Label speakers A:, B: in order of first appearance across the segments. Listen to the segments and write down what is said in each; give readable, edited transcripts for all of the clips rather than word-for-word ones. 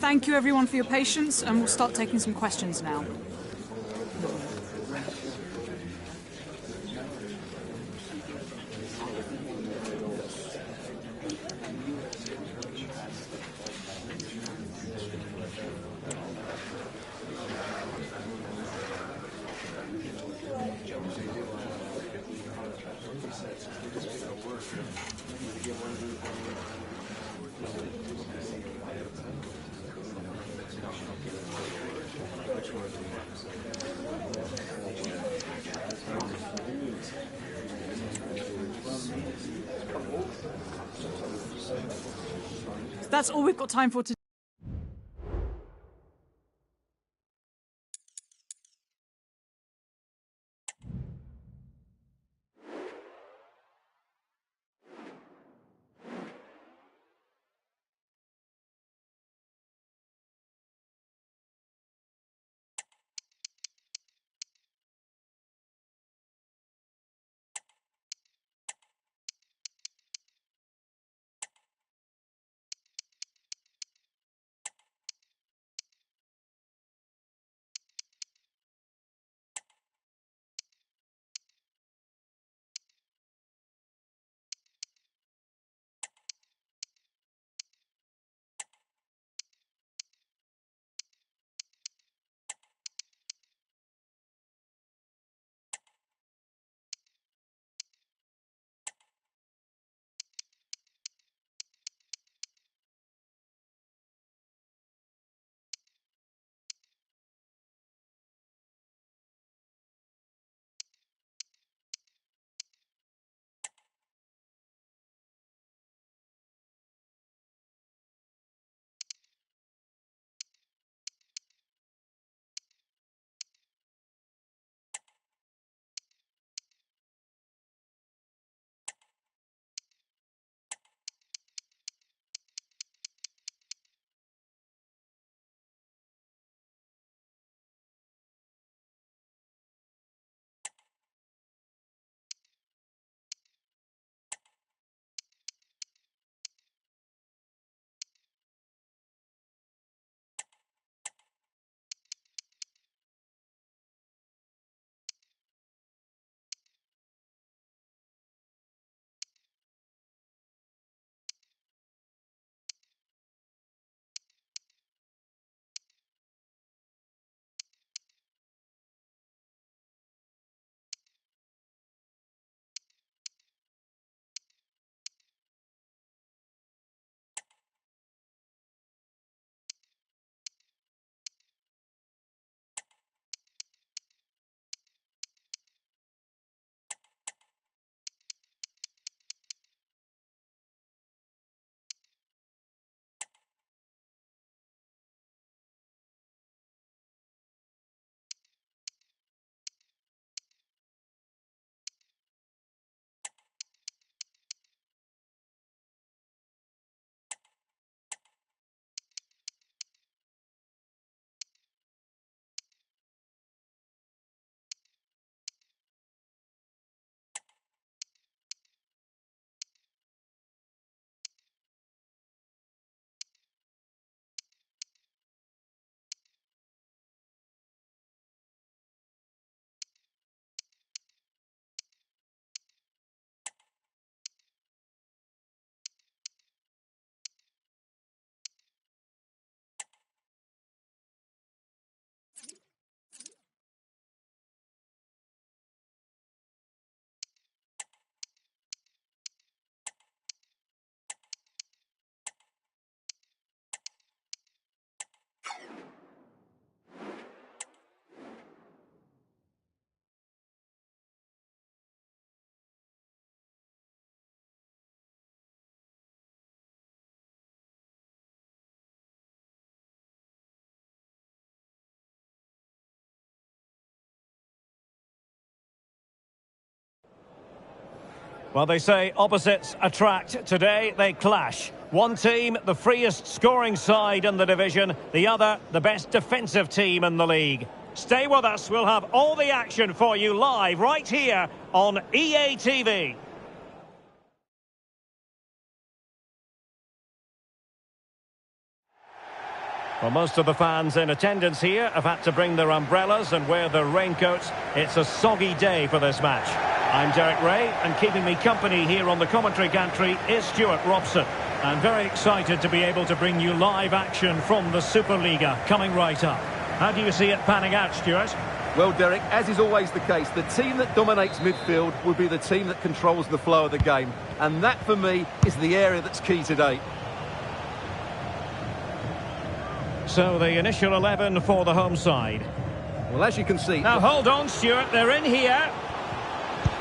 A: Thank you everyone for your patience, and we'll start taking some questions now. That's all we've got time for today.
B: Well, they say opposites attract. Today they clash. One team, the freest scoring side in the division. The other, the best defensive team in the league. Stay with us. We'll have all the action for you live right here on EA TV. Well, most of the fans in attendance here have had to bring their umbrellas and wear their raincoats. It's a soggy day for this match. I'm Derek Ray, and keeping me company here on the commentary gantry is Stuart Robson. I'm very excited to be able to bring you live action from the Superliga coming right up. How do you see it panning out, Stuart?
C: Well, Derek, as is always the case, the team that dominates midfield will be the team that controls the flow of the game. And that, for me, is the area that's key today.
B: So the initial 11 for the home side.
C: Well, as you can see...
B: Now hold on, Stuart, they're in here.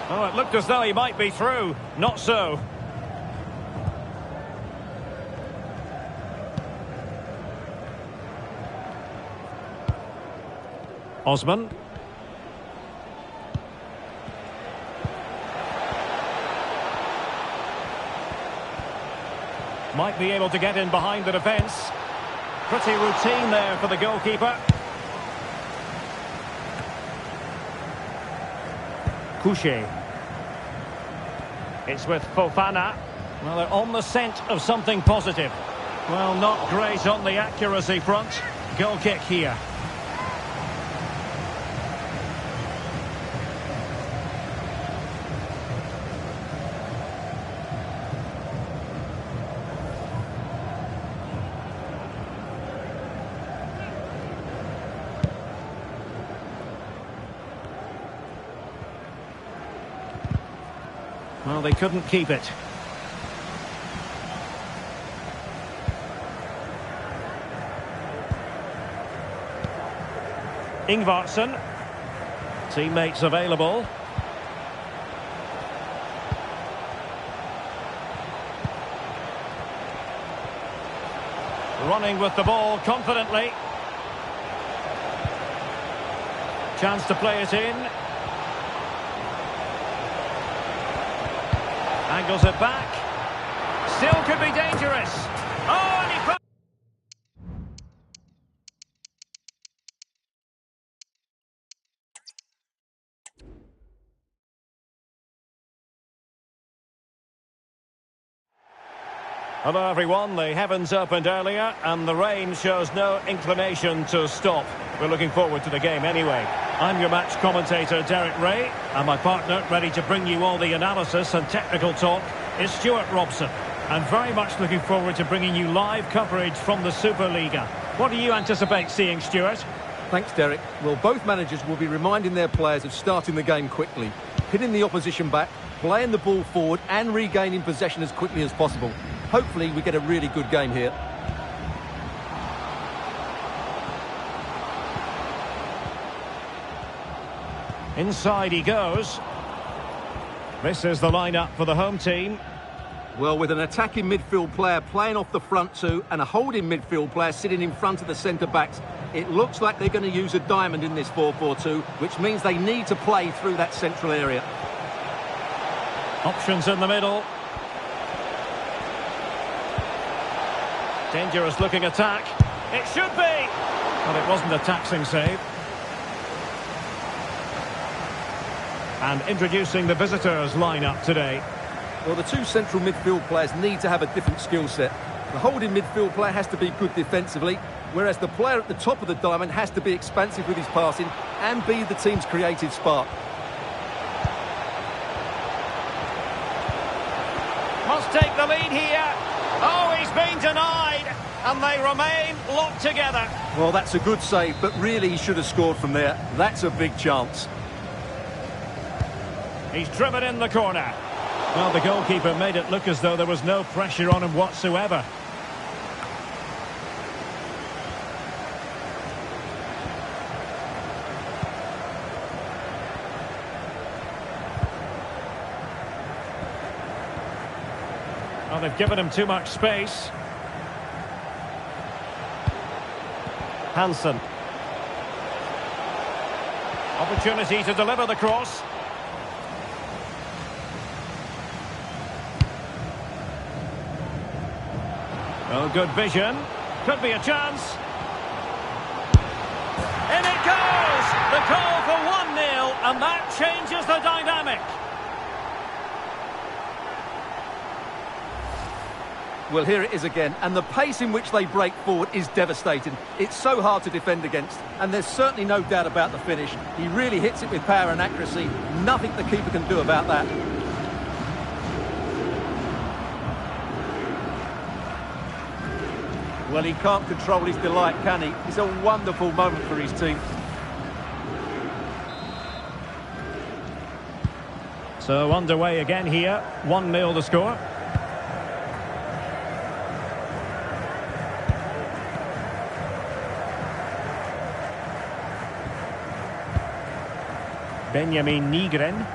B: Oh, it looked as though he might be through. Not so. Osman. Might be able to get in behind the defence. Pretty routine there for the goalkeeper. Couché. It's with Fofana. Well, they're on the scent of something positive. Well, not great on the accuracy front. Goal kick here. Well, they couldn't keep it. Ingvarsson. Teammates available. Running with the ball confidently. Chance to play it in. Angles it back. Still could be dangerous. Oh, and he... Hello everyone, the heavens opened earlier and the rain shows no inclination to stop. We're looking forward to the game anyway. I'm your match commentator Derek Ray, and my partner ready to bring you all the analysis and technical talk is Stuart Robson. I'm very much looking forward to bringing you live coverage from the Superliga. What do you anticipate seeing, Stuart?
C: Thanks, Derek. Well, both managers will be reminding their players of starting the game quickly, hitting the opposition back, playing the ball forward and regaining possession as quickly as possible. Hopefully we get a really good game here.
B: Inside he goes. This is the lineup for the home team.
C: Well, with an attacking midfield player playing off the front two and a holding midfield player sitting in front of the centre-backs, it looks like they're going to use a diamond in this 4-4-2, which means they need to play through that central area.
B: Options in the middle. Dangerous looking attack. It should be! But it wasn't a taxing save. And introducing the visitors lineup today.
C: Well, the two central midfield players need to have a different skill set. The holding midfield player has to be good defensively, whereas the player at the top of the diamond has to be expansive with his passing and be the team's creative spark.
B: Must take the lead here. Oh, he's been denied, and they remain locked together.
C: Well, that's a good save, but really he should have scored from there. That's a big chance.
B: He's driven in the corner. Well, the goalkeeper made it look as though there was no pressure on him whatsoever. Well, they've given him too much space. Hansen. Opportunity to deliver the cross. Oh, good vision. Could be a chance. In it goes! The goal for 1-0, and that changes the dynamic.
C: Well, here it is again, and the pace in which they break forward is devastating. It's so hard to defend against, and there's certainly no doubt about the finish. He really hits it with power and accuracy. Nothing the keeper can do about that. Well, he can't control his delight, can he? It's a wonderful moment for his team.
B: So underway again here, 1-0 the score. Benjamin Nygren.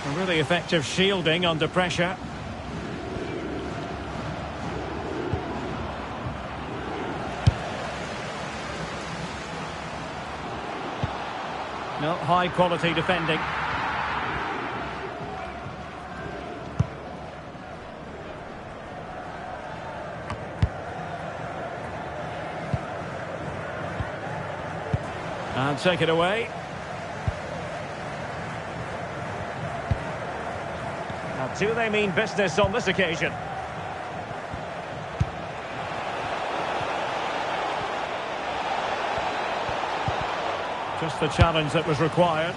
B: A really effective shielding under pressure. No, high quality defending. And take it away. Now, do they mean business on this occasion? Just the challenge that was required.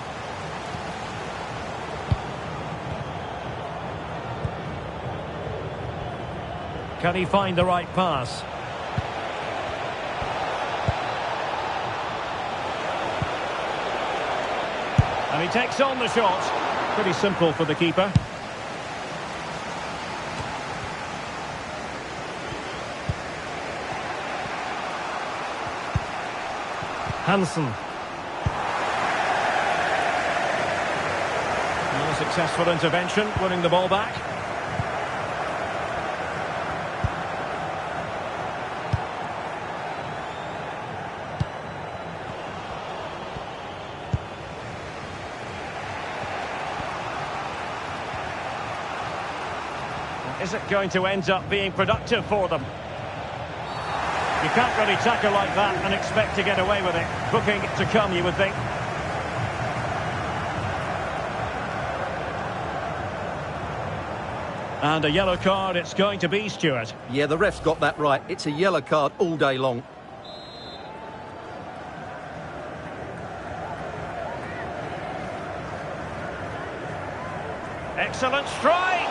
B: Can he find the right pass? And he takes on the shot. Pretty simple for the keeper. Hansen. A successful intervention, winning the ball back. Is it going to end up being productive for them? You can't really tackle like that and expect to get away with it. Booking to come, you would think. And a yellow card it's going to be, Stuart.
C: Yeah, the ref's got that right. It's a yellow card all day long.
B: Excellent strike!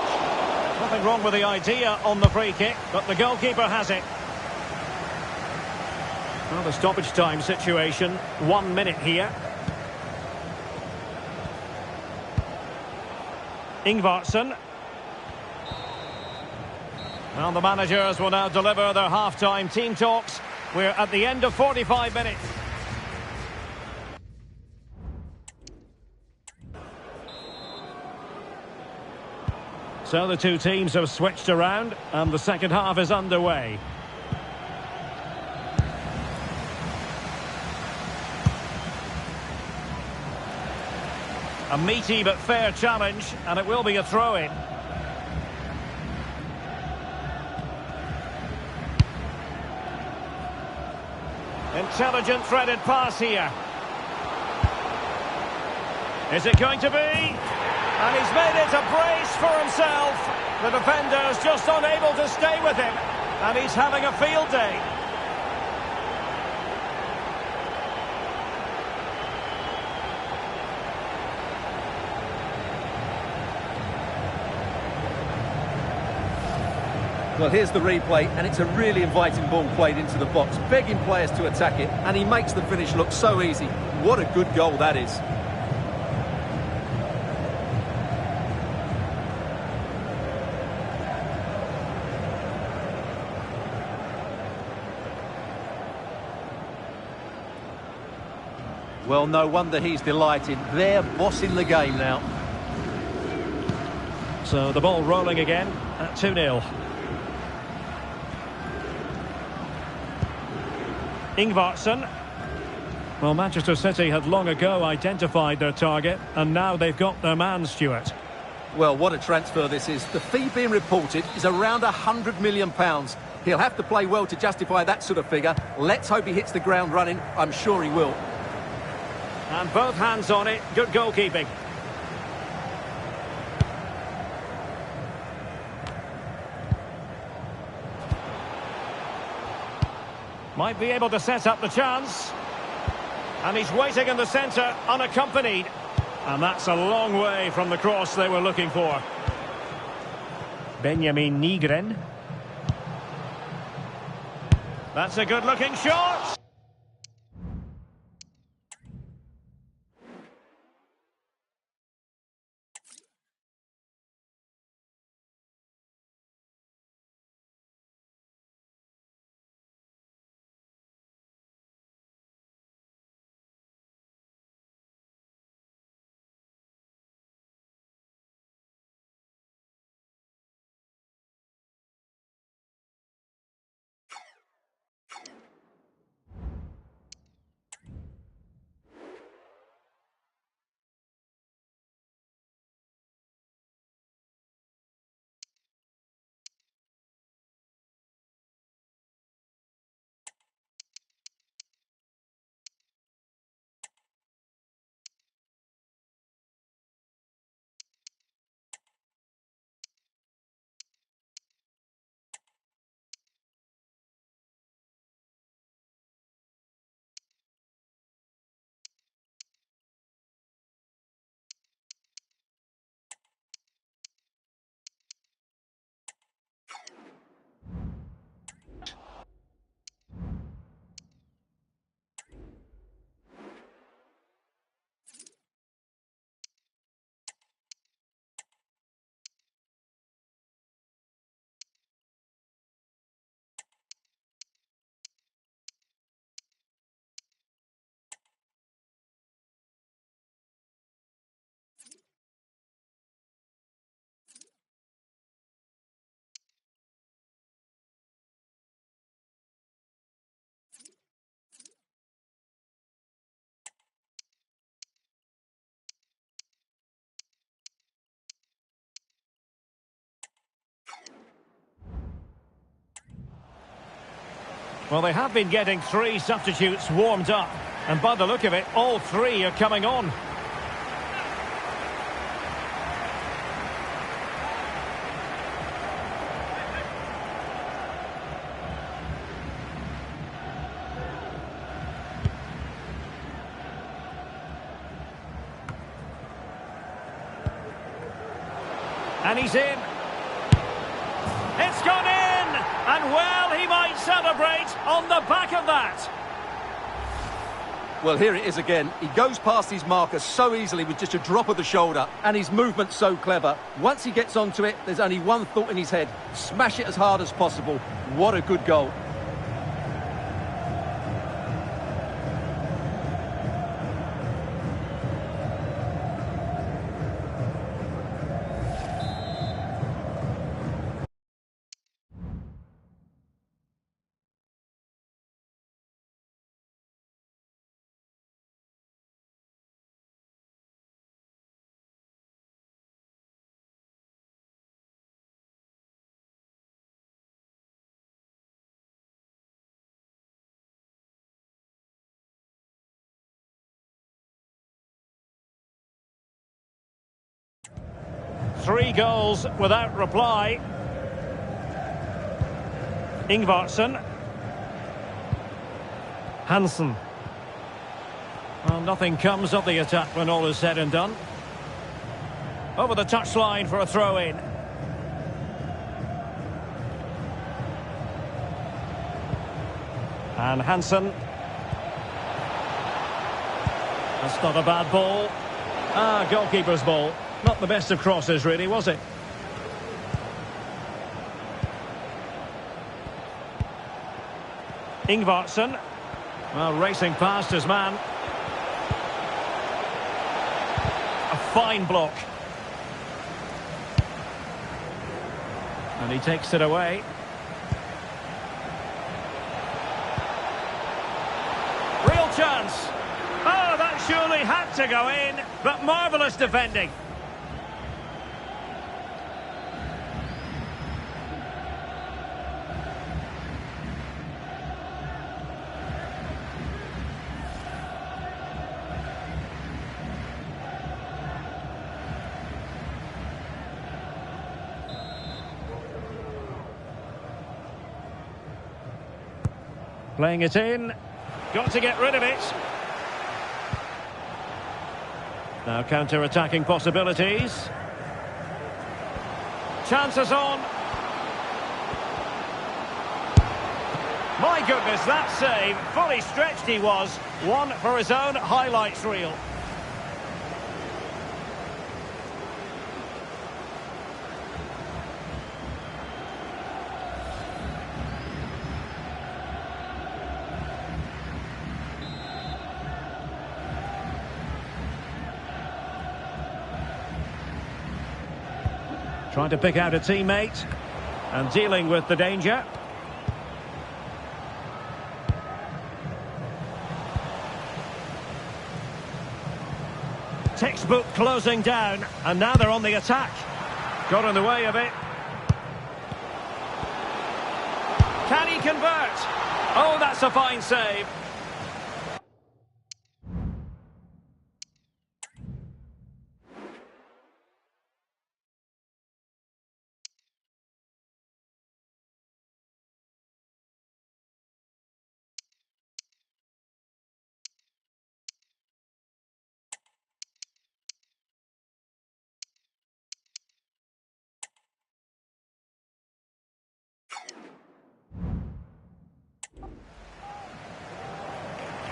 B: Nothing wrong with the idea on the free kick, but the goalkeeper has it. Well, the stoppage time situation, 1 minute here. Ingvarsson. Well, the managers will now deliver their half-time team talks. We're at the end of 45 minutes. So the two teams have switched around and the second half is underway. A meaty but fair challenge, and it will be a throw-in. Intelligent threaded pass here. Is it going to be? And he's made it a brace for himself. The defender's just unable to stay with him, and he's having a field day.
C: Well, here's the replay, and it's a really inviting ball played into the box, begging players to attack it, and he makes the finish look so easy. What a good goal that is. Well, no wonder he's delighted. They're bossing the game now.
B: So the ball rolling again at 2-0. Ingvarsson. Well, Manchester City had long ago identified their target, and now they've got their man, Stuart.
C: Well, what a transfer this is. The fee being reported is around £100 million. He'll have to play well to justify that sort of figure. Let's hope he hits the ground running. I'm sure he will.
B: And both hands on it. Good goalkeeping. Might be able to set up the chance. And he's waiting in the centre, unaccompanied. And that's a long way from the cross they were looking for. Benjamin Nygren. That's a good-looking shot. Well, they have been getting 3 substitutes warmed up. And by the look of it, all 3 are coming on. And he's in. It's gone in! And well, he might celebrate on the back of that.
C: Well, here it is again. He goes past his marker so easily with just a drop of the shoulder, and his movement's so clever. Once he gets onto it, there's only one thought in his head: smash it as hard as possible. What a good goal.
B: Three goals without reply. Ingvarsson. Hansen. Well, nothing comes of the attack when all is said and done. Over the touchline for a throw-in. And Hansen. That's not a bad ball. Goalkeeper's ball. Not the best of crosses, really, was it? Ingvarsson. Well, racing past his man. A fine block. And he takes it away. Real chance. Oh, that surely had to go in, but marvellous defending. Playing it in. Got to get rid of it. Now counter-attacking possibilities. Chances on. My goodness, that save. Fully stretched he was. One for his own highlights reel. Trying to pick out a teammate and dealing with the danger. Textbook closing down, and now they're on the attack. Got in the way of it. Can he convert? Oh, that's a fine save.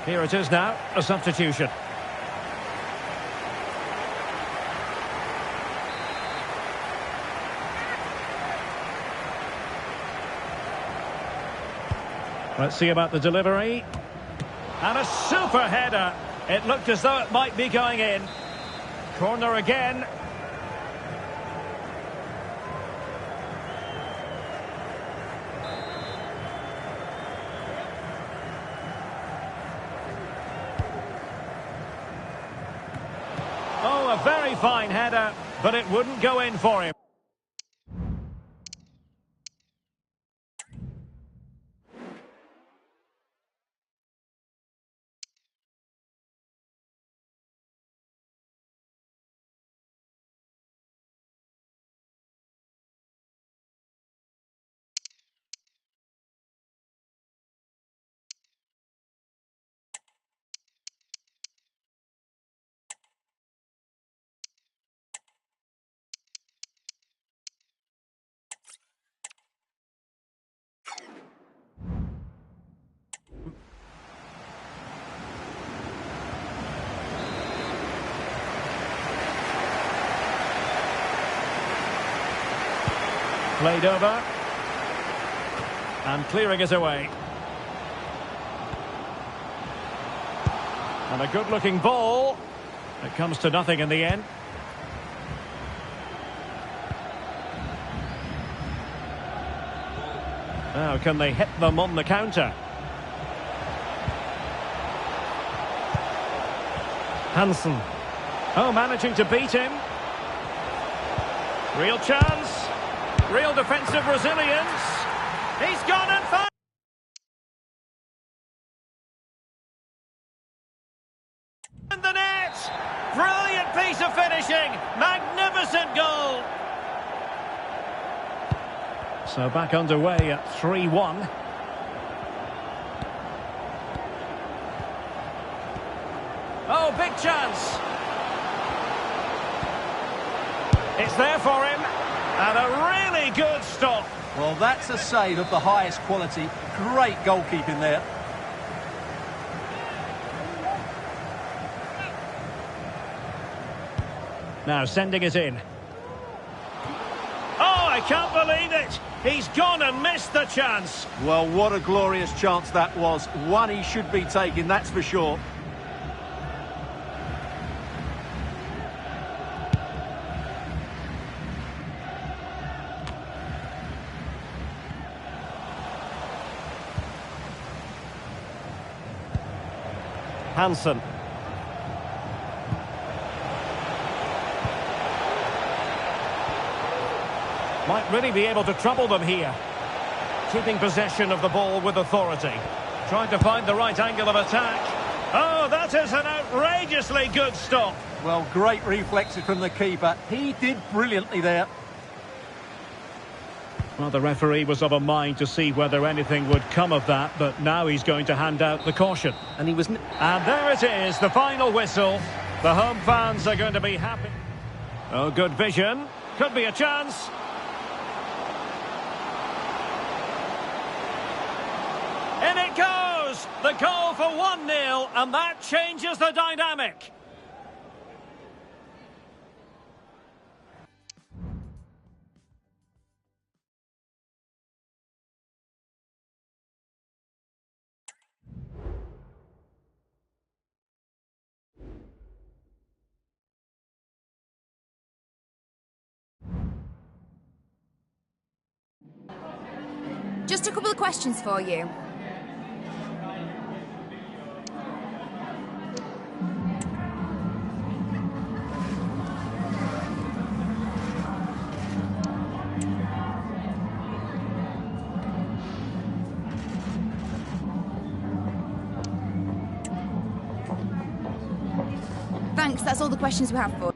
B: Here it is now, a substitution. Let's see about the delivery. And a super header. It looked as though it might be going in. Corner again. Oh, a very fine header, but it wouldn't go in for him. Played over. And clearing it away. And a good-looking ball. It comes to nothing in the end. Now, can they hit them on the counter? Hansen. Oh, managing to beat him. Real chance. Real defensive resilience. He's gone and found the net. Brilliant piece of finishing. Magnificent goal. So back underway at 3-1. Oh, big chance. It's there for him. And a really good stop.
C: Well, that's a save of the highest quality. Great goalkeeping there.
B: Now sending it in. Oh, I can't believe it. He's gone and missed the chance.
C: Well, what a glorious chance that was. One he should be taking, that's for sure.
B: Hansen. Might really be able to trouble them here. Keeping possession of the ball with authority. Trying to find the right angle of attack. Oh, that is an outrageously good stop.
C: Well, great reflexes from the keeper. He did brilliantly there.
B: Well, the referee was of a mind to see whether anything would come of that, but now he's going to hand out the caution.
C: And he was...
B: And there it is, the final whistle. The home fans are going to be happy. Oh, good vision. Could be a chance. In it goes! The goal for 1-0, and that changes the dynamic.
D: Just a couple of questions for you. Thanks, that's all the questions we have for you.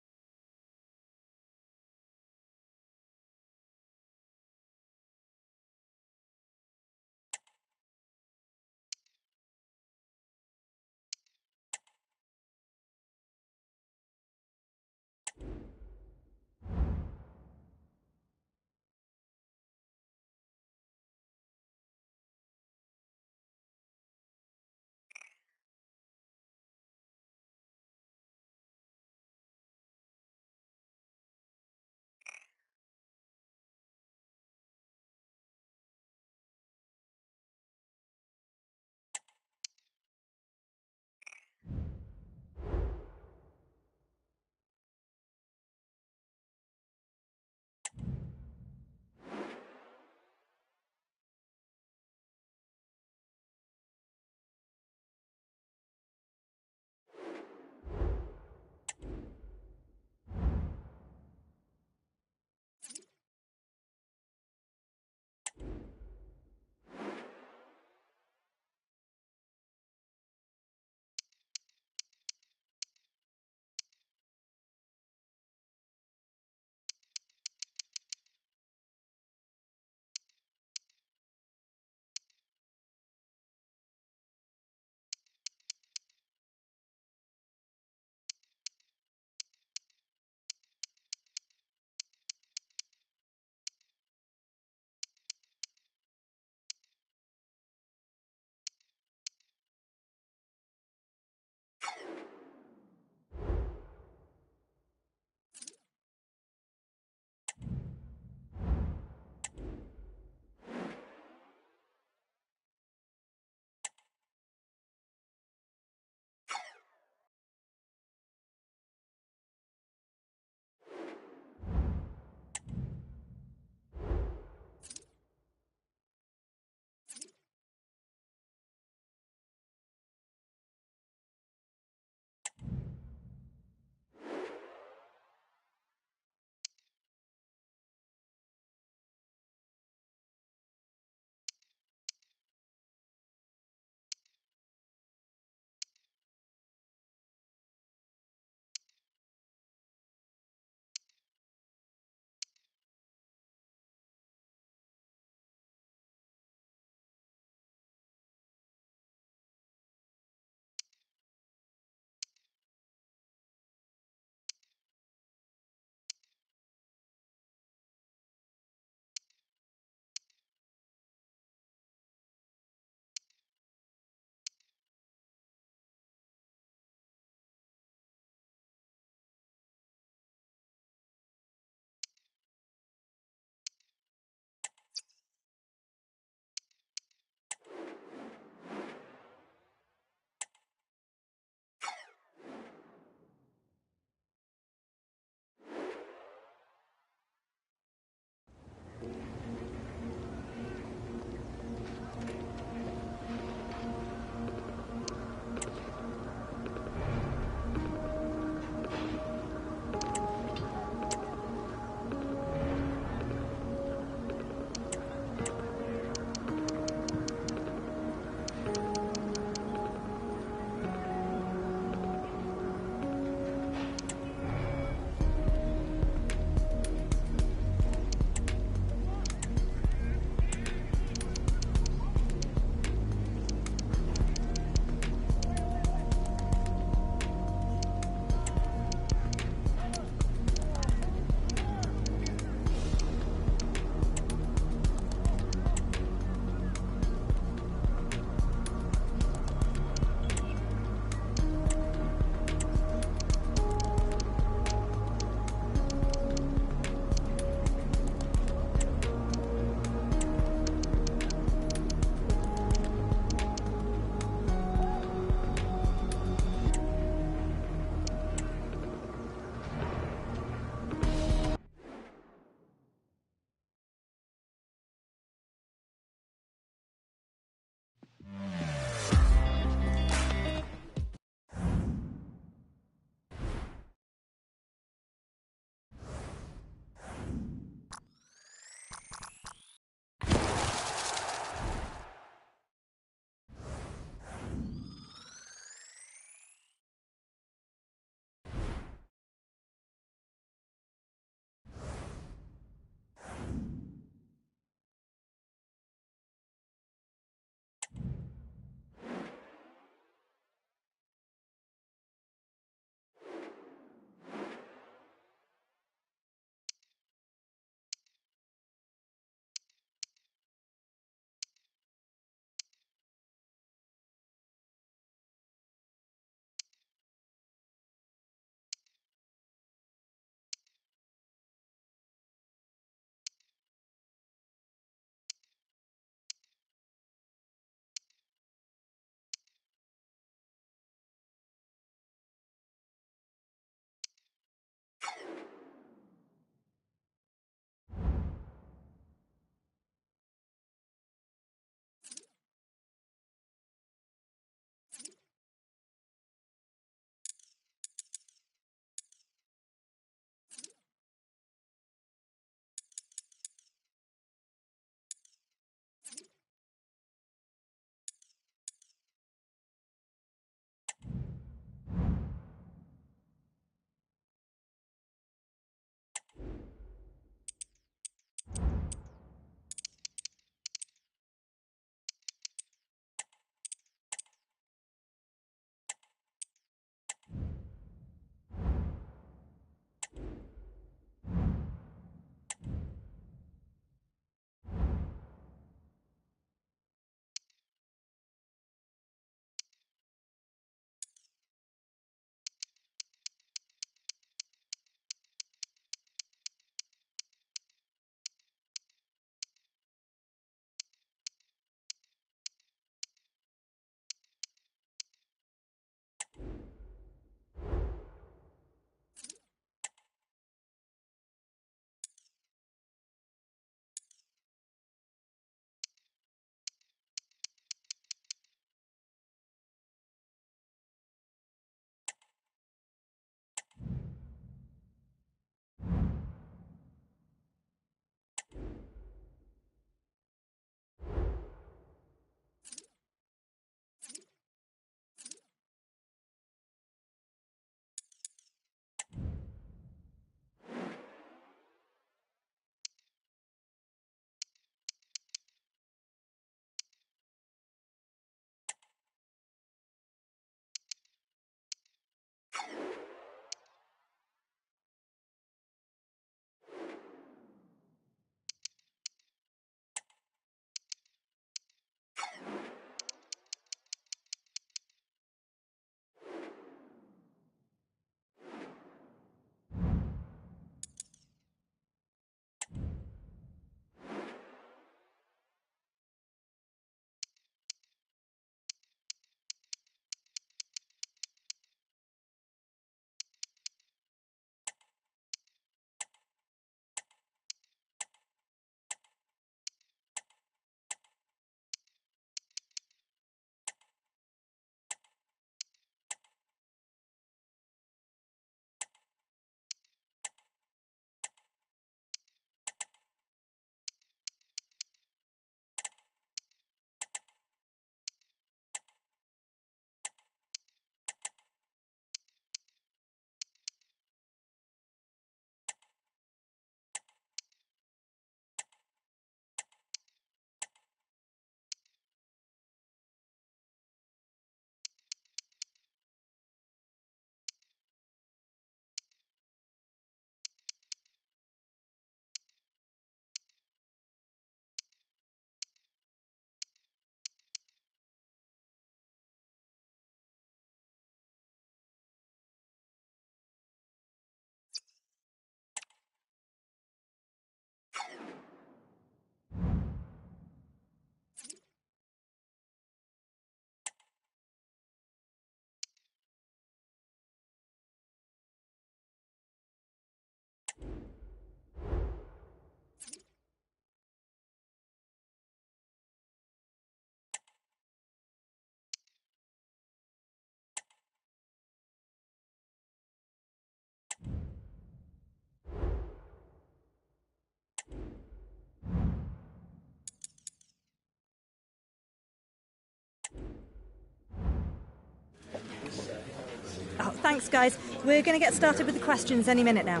E: Thanks, guys. We're going to get started with the questions any minute now.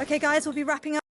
E: Okay, guys, we'll be wrapping up.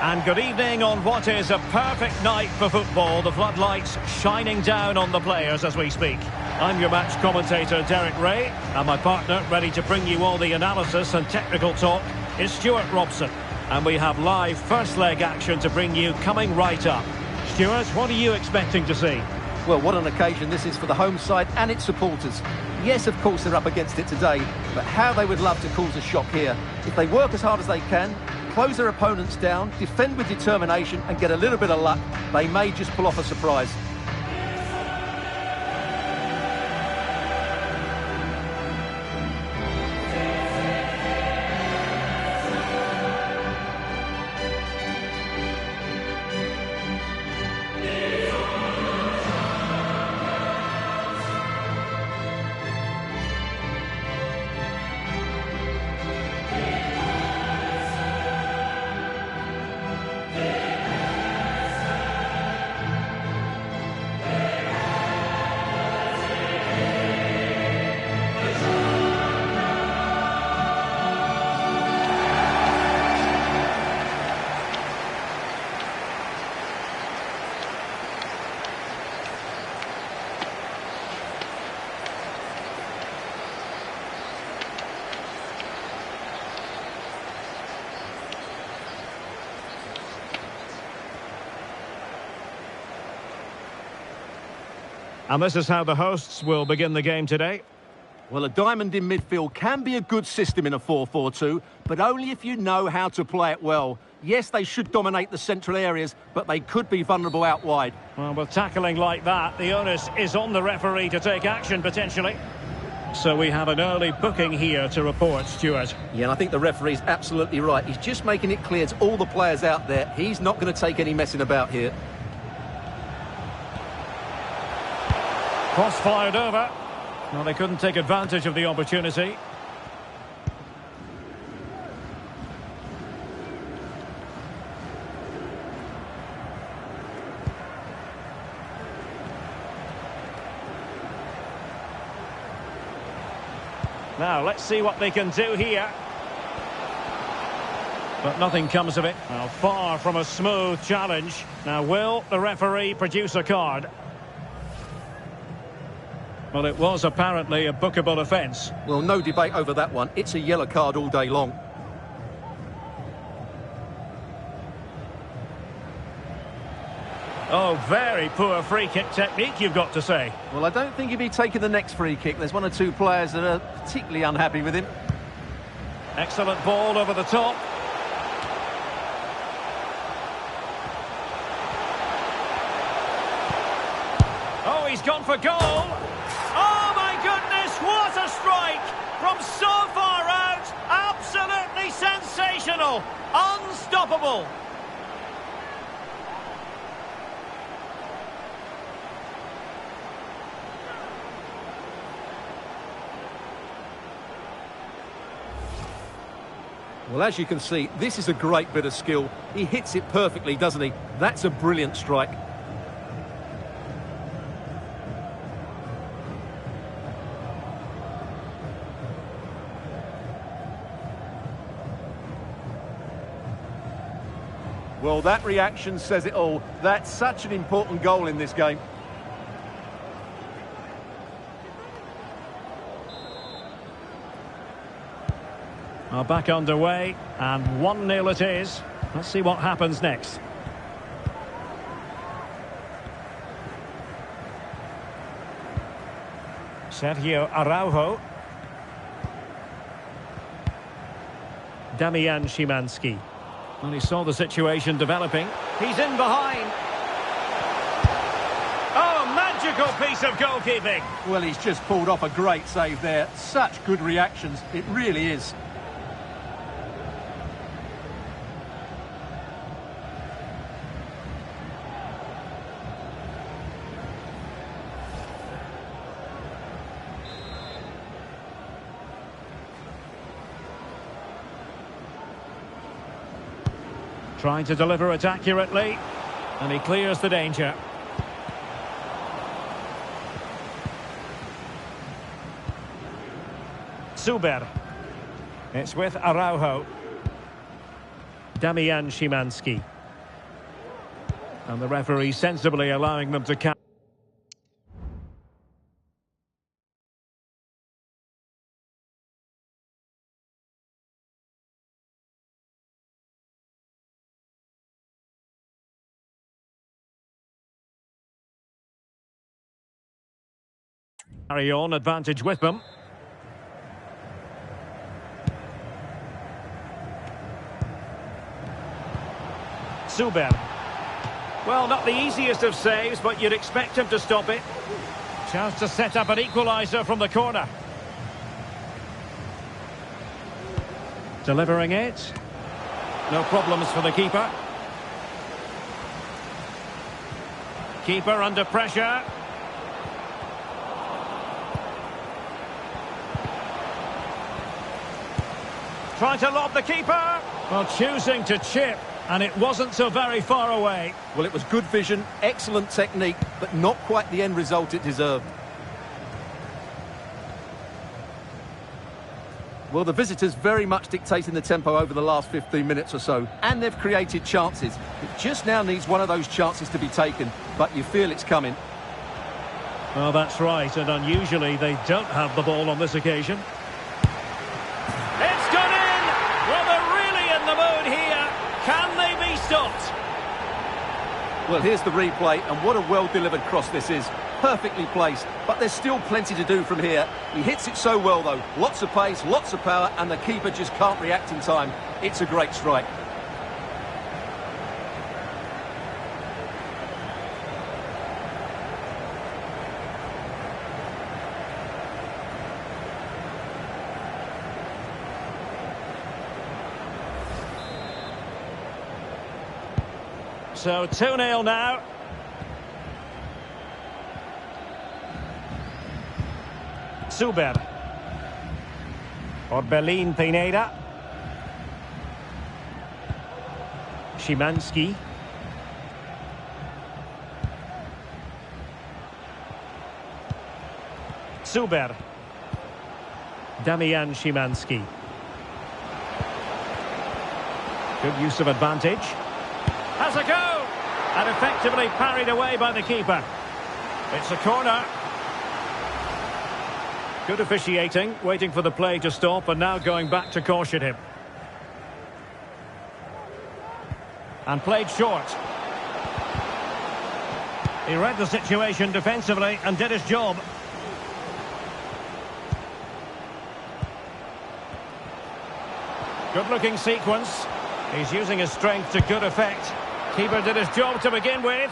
B: And good evening on what is a perfect night for football. The floodlights shining down on the players as we speak. I'm your match commentator, Derek Ray, and my partner, ready to bring you all the analysis and technical talk, is Stuart Robson. And we have live first leg action to bring you coming right up. Stuart, what are you expecting to see?
C: Well, what an occasion this is for the home side and its supporters. Yes, of course, they're up against it today, but how they would love to cause a shock here. If they work as hard as they can, close their opponents down, defend with determination and get a little bit of luck, they may just pull off a surprise.
B: And this is how the hosts will begin the game today.
C: Well, a diamond in midfield can be a good system in a 4-4-2, but only if you know how to play it well. Yes, they should dominate the central areas, but they could be vulnerable out wide.
B: Well, with tackling like that, the onus is on the referee to take action, potentially. So we have an early booking here to report, Stuart.
C: Yeah, and I think the referee's absolutely right. He's just making it clear to all the players out there, he's not going to take any messing about here.
B: Cross fired over. Well, they couldn't take advantage of the opportunity. Now, let's see what they can do here. But nothing comes of it. Well, far from a smooth challenge. Now, will the referee produce a card? Well, it was apparently a bookable offence.
C: Well, no debate over that one. It's a yellow card all day long.
B: Oh, very poor free kick technique, you've got to say.
C: Well, I don't think he'll be taking the next free kick. There's one or two players that are particularly unhappy with him.
B: Excellent ball over the top. Oh, he's gone for goal. Oh, my goodness, what a strike! From so far out, absolutely sensational, unstoppable.
C: Well, as you can see, this is a great bit of skill. He hits it perfectly, doesn't he? That's a brilliant strike. Well, that reaction says it all. That's such an important goal in this game.
B: Are back underway, and 1-0 it is. Let's see what happens next. Sergio Araujo. Damian Szymanski. Well, he saw the situation developing. He's in behind. Oh, magical piece of goalkeeping.
C: Well, he's just pulled off a great save there. Such good reactions. It really is.
B: Trying to deliver it accurately, and he clears the danger. Zuber. It's with Araujo. Szymanski. And the referee sensibly allowing them to carry on, advantage with them. Zuber. Well, not the easiest of saves, but you'd expect him to stop it. Chance to set up an equaliser from the corner. Delivering it. No problems for the keeper. Keeper under pressure. Trying to lob the keeper. Well, choosing to chip, and it wasn't so very far away.
C: Well, it was good vision, excellent technique, but not quite the end result it deserved. Well, the visitors very much dictating the tempo over the last 15 minutes or so, and they've created chances. It just now needs one of those chances to be taken, but you feel it's coming.
B: Well, that's right, and unusually they don't have the ball on this occasion. It's gone in! Well, they're really in the mood here. Can they be stopped?
C: Well, here's the replay, and what a well-delivered cross this is. Perfectly placed, but there's still plenty to do from here. He hits it so well, though. Lots of pace, lots of power, and the keeper just can't react in time. It's a great strike.
B: So 2-0 now. Zuber. Orbelin Pineda. Szymanski. Zuber. Szymanski. Good use of advantage. Has a go! And effectively parried away by the keeper. It's a corner. Good officiating, waiting for the play to stop and now going back to caution him. And played short. He read the situation defensively and did his job. Good-looking sequence. He's using his strength to good effect. Keeper did his job to begin with.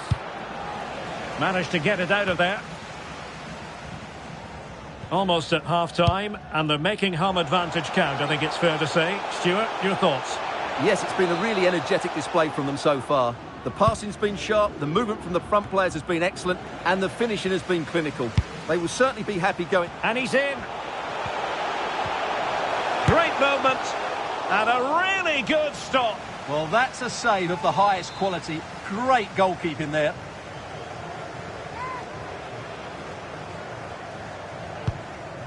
B: Managed to get it out of there. Almost at half-time, and they're making home advantage count, I think it's fair to say. Stuart, your thoughts?
C: Yes, it's been a really energetic display from them so far. The passing's been sharp, the movement from the front players has been excellent, and the finishing has been clinical. They will certainly be happy going...
B: And he's in. Great movement, and a really good stop.
C: Well, that's a save of the highest quality. Great goalkeeping there.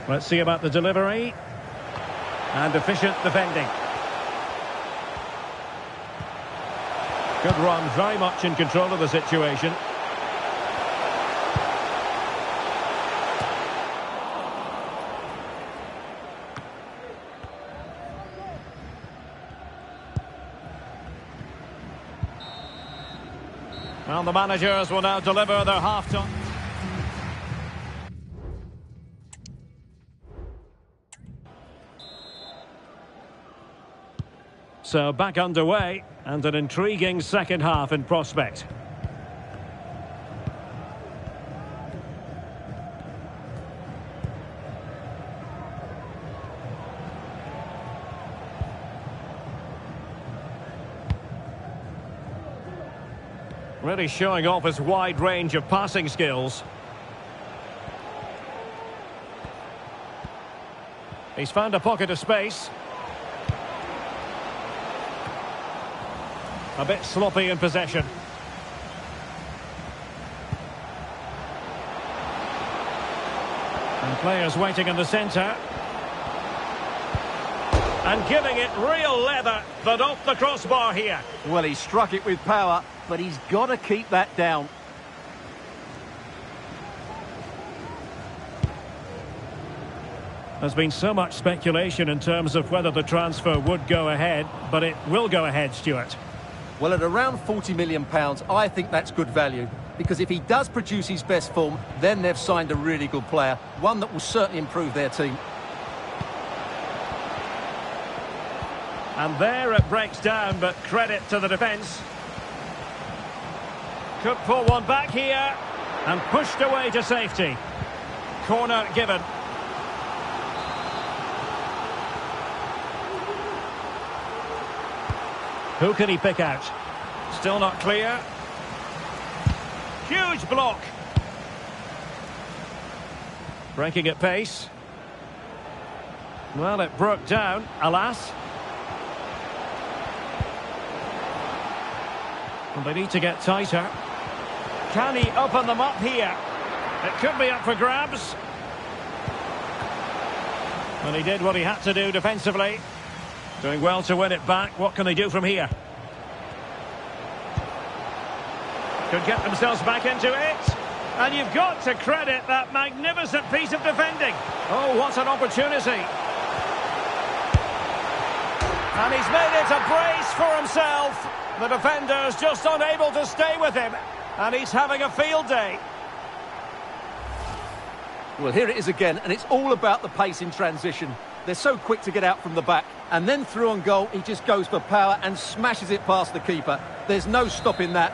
B: Let's see about the delivery. And efficient defending. Good run, very much in control of the situation. Well, the managers will now deliver their half-time. So back underway, and an intriguing second half in prospect. Really showing off his wide range of passing skills. He's found a pocket of space. A bit sloppy in possession. And players waiting in the centre. And giving it real leather, but off the crossbar here.
C: Well, he struck it with power, but he's got to keep that down.
B: There's been so much speculation in terms of whether the transfer would go ahead, but it will go ahead, Stuart.
C: Well, at around £40 million, I think that's good value. Because if he does produce his best form, then they've signed a really good player. One that will certainly improve their team.
B: And there it breaks down, but credit to the defence. Could pull one back here. And pushed away to safety. Corner given. Who can he pick out? Still not clear. Huge block. Breaking at pace. Well, it broke down, alas. And they need to get tighter. Can he open them up here? It could be up for grabs. And he did what he had to do defensively. Doing well to win it back. What can they do from here? Could get themselves back into it. And you've got to credit that magnificent piece of defending. Oh, what an opportunity. And he's made it a brace for himself. The defender's just unable to stay with him. And he's having a field day.
C: Well, here it is again, and it's all about the pace in transition. They're so quick to get out from the back. And then through on goal, he just goes for power and smashes it past the keeper. There's no stopping that.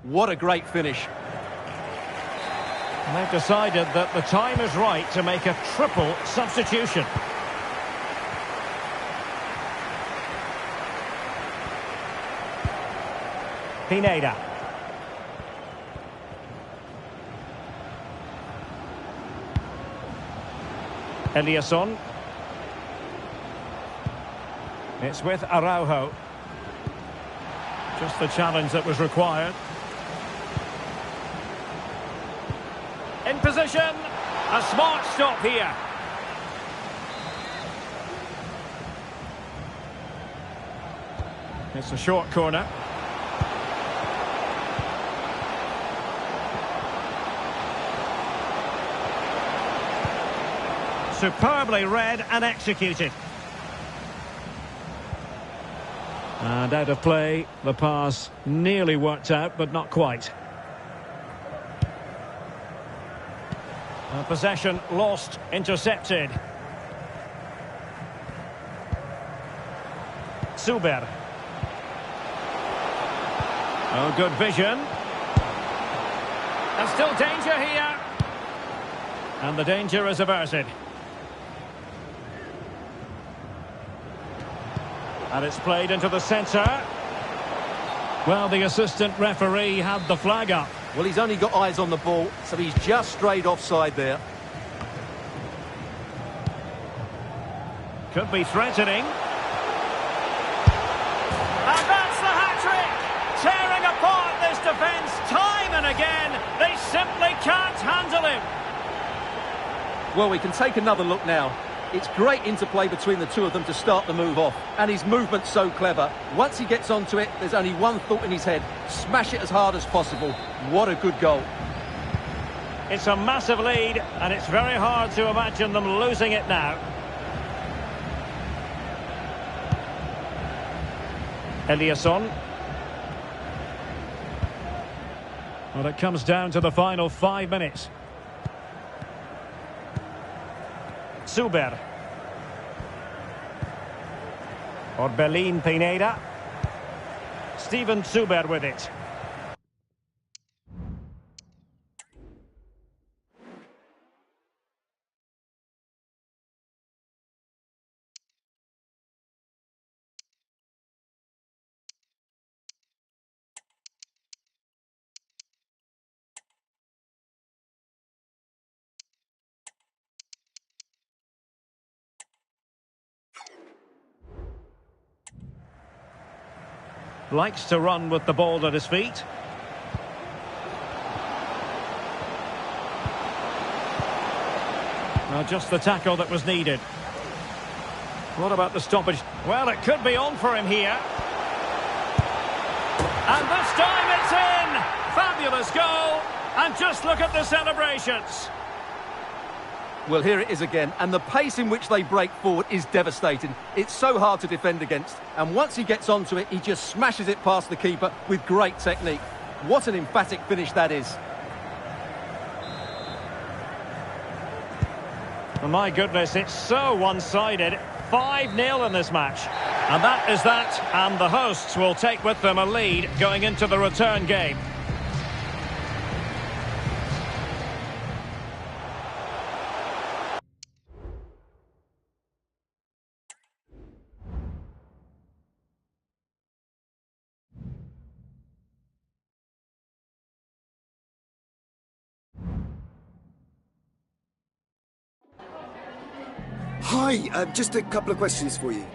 C: What a great finish.
B: And they've decided that the time is right to make a triple substitution. Pineda. Eliasson. It's with Araujo. Just the challenge that was required. In position. A smart stop here. It's a short corner. Superbly read and executed. And out of play, the pass nearly worked out, but not quite. Possession lost, intercepted. Suber. Oh, good vision. And still danger here. And the danger is averted. And it's played into the centre. Well, the assistant referee had the flag up.
C: Well, he's only got eyes on the ball, so he's just strayed offside there.
B: Could be threatening. And that's the hat-trick! Tearing apart this defence time and again. They simply can't handle him.
C: Well, we can take another look now. It's great interplay between the two of them to start the move off. And his movement's so clever. Once he gets onto it, there's only one thought in his head. Smash it as hard as possible. What a good goal.
B: It's a massive lead, and it's very hard to imagine them losing it now. Eliasson. Well, it comes down to the final 5 minutes. Zuber. Orbelin Pineda. Steven Zuber with it. Likes to run with the ball at his feet. Well, just the tackle that was needed. What about the stoppage? Well, it could be on for him here. And this time it's in! Fabulous goal! And just look at the celebrations.
C: Well, here it is again, and the pace in which they break forward is devastating. It's so hard to defend against, and once he gets onto it, he just smashes it past the keeper with great technique. What an emphatic finish that is.
B: Oh, my goodness, it's so one-sided. 5-0 in this match. And that is that, and the hosts will take with them a lead going into the return game.
F: Hi, just a couple of questions for you.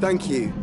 F: Thank you.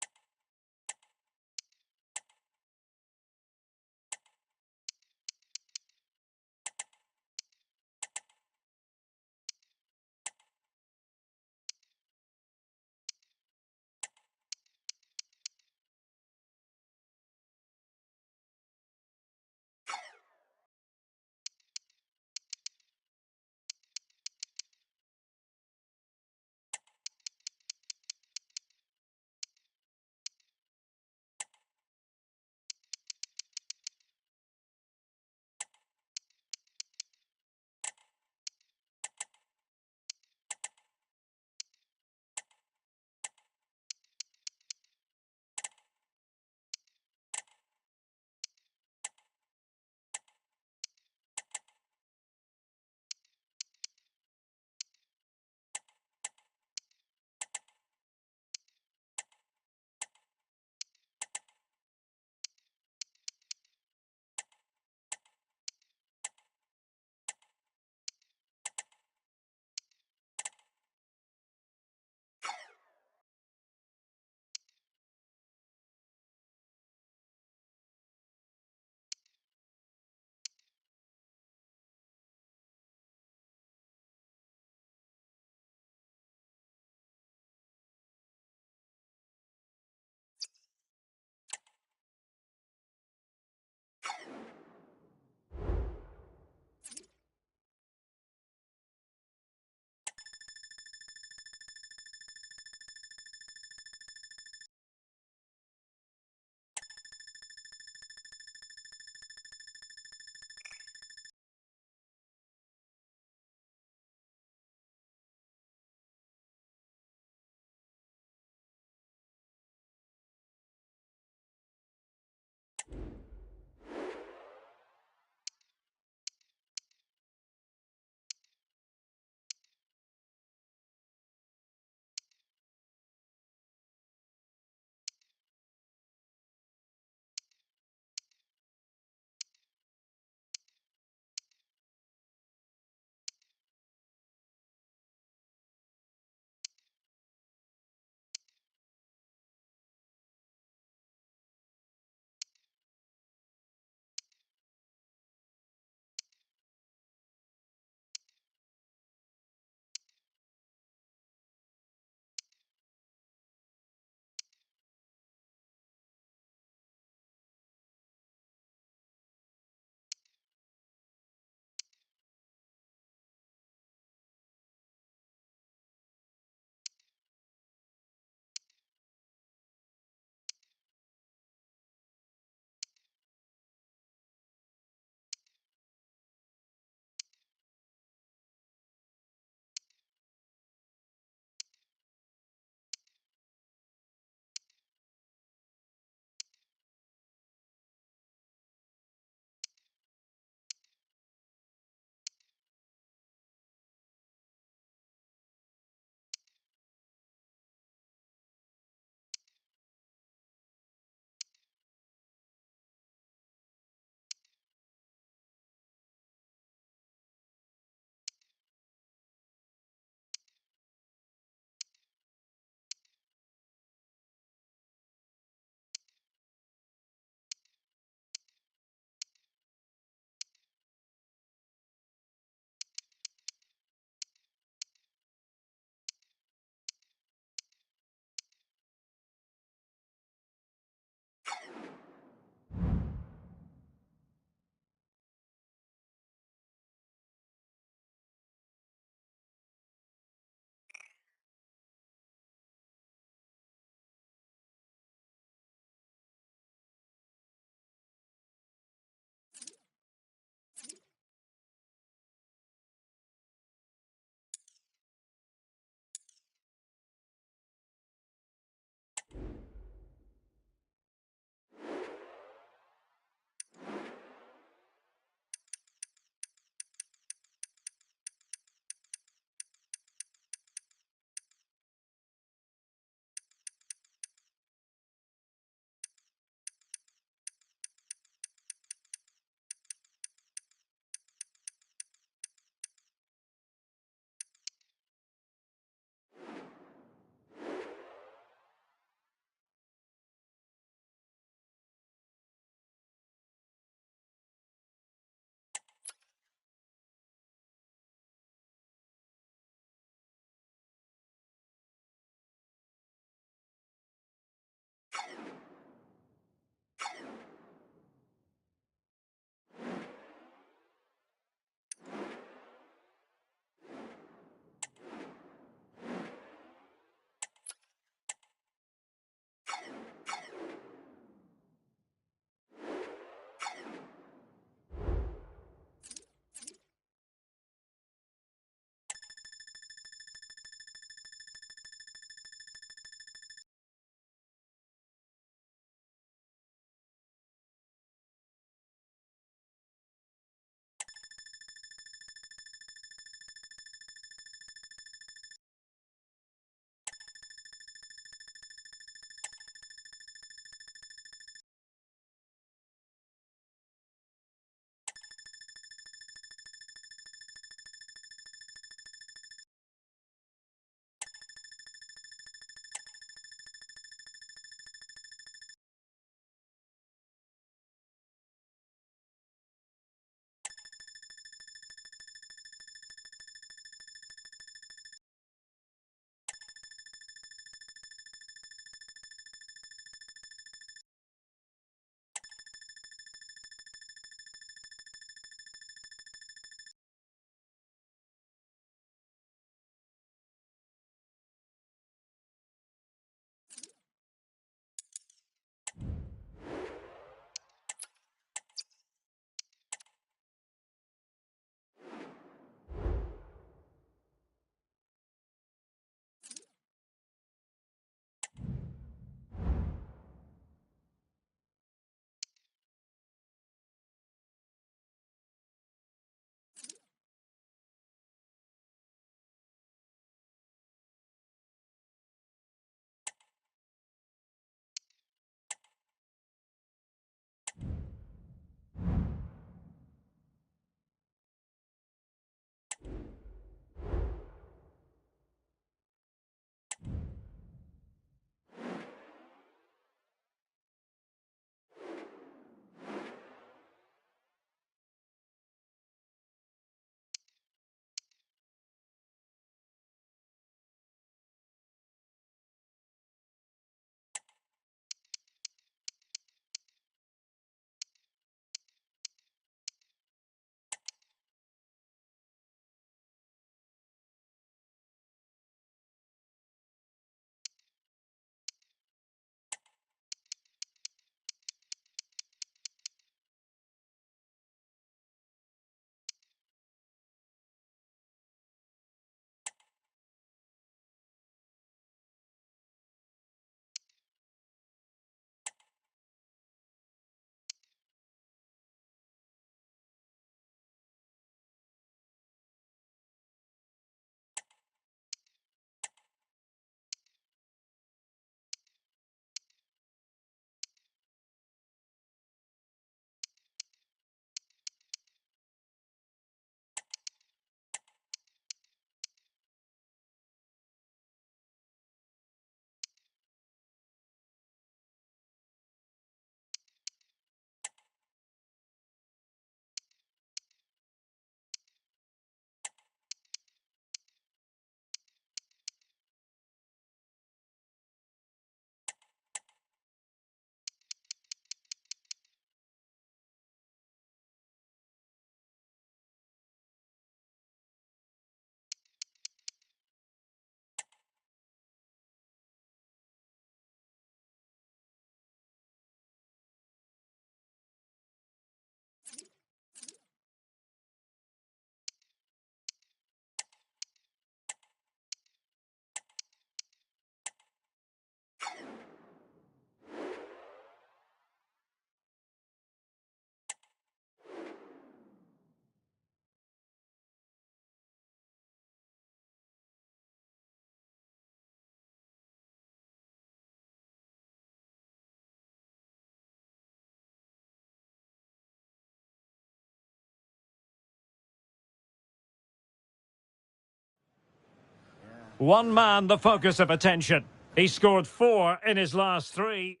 B: One man the focus of attention. He scored 4 in his last 3.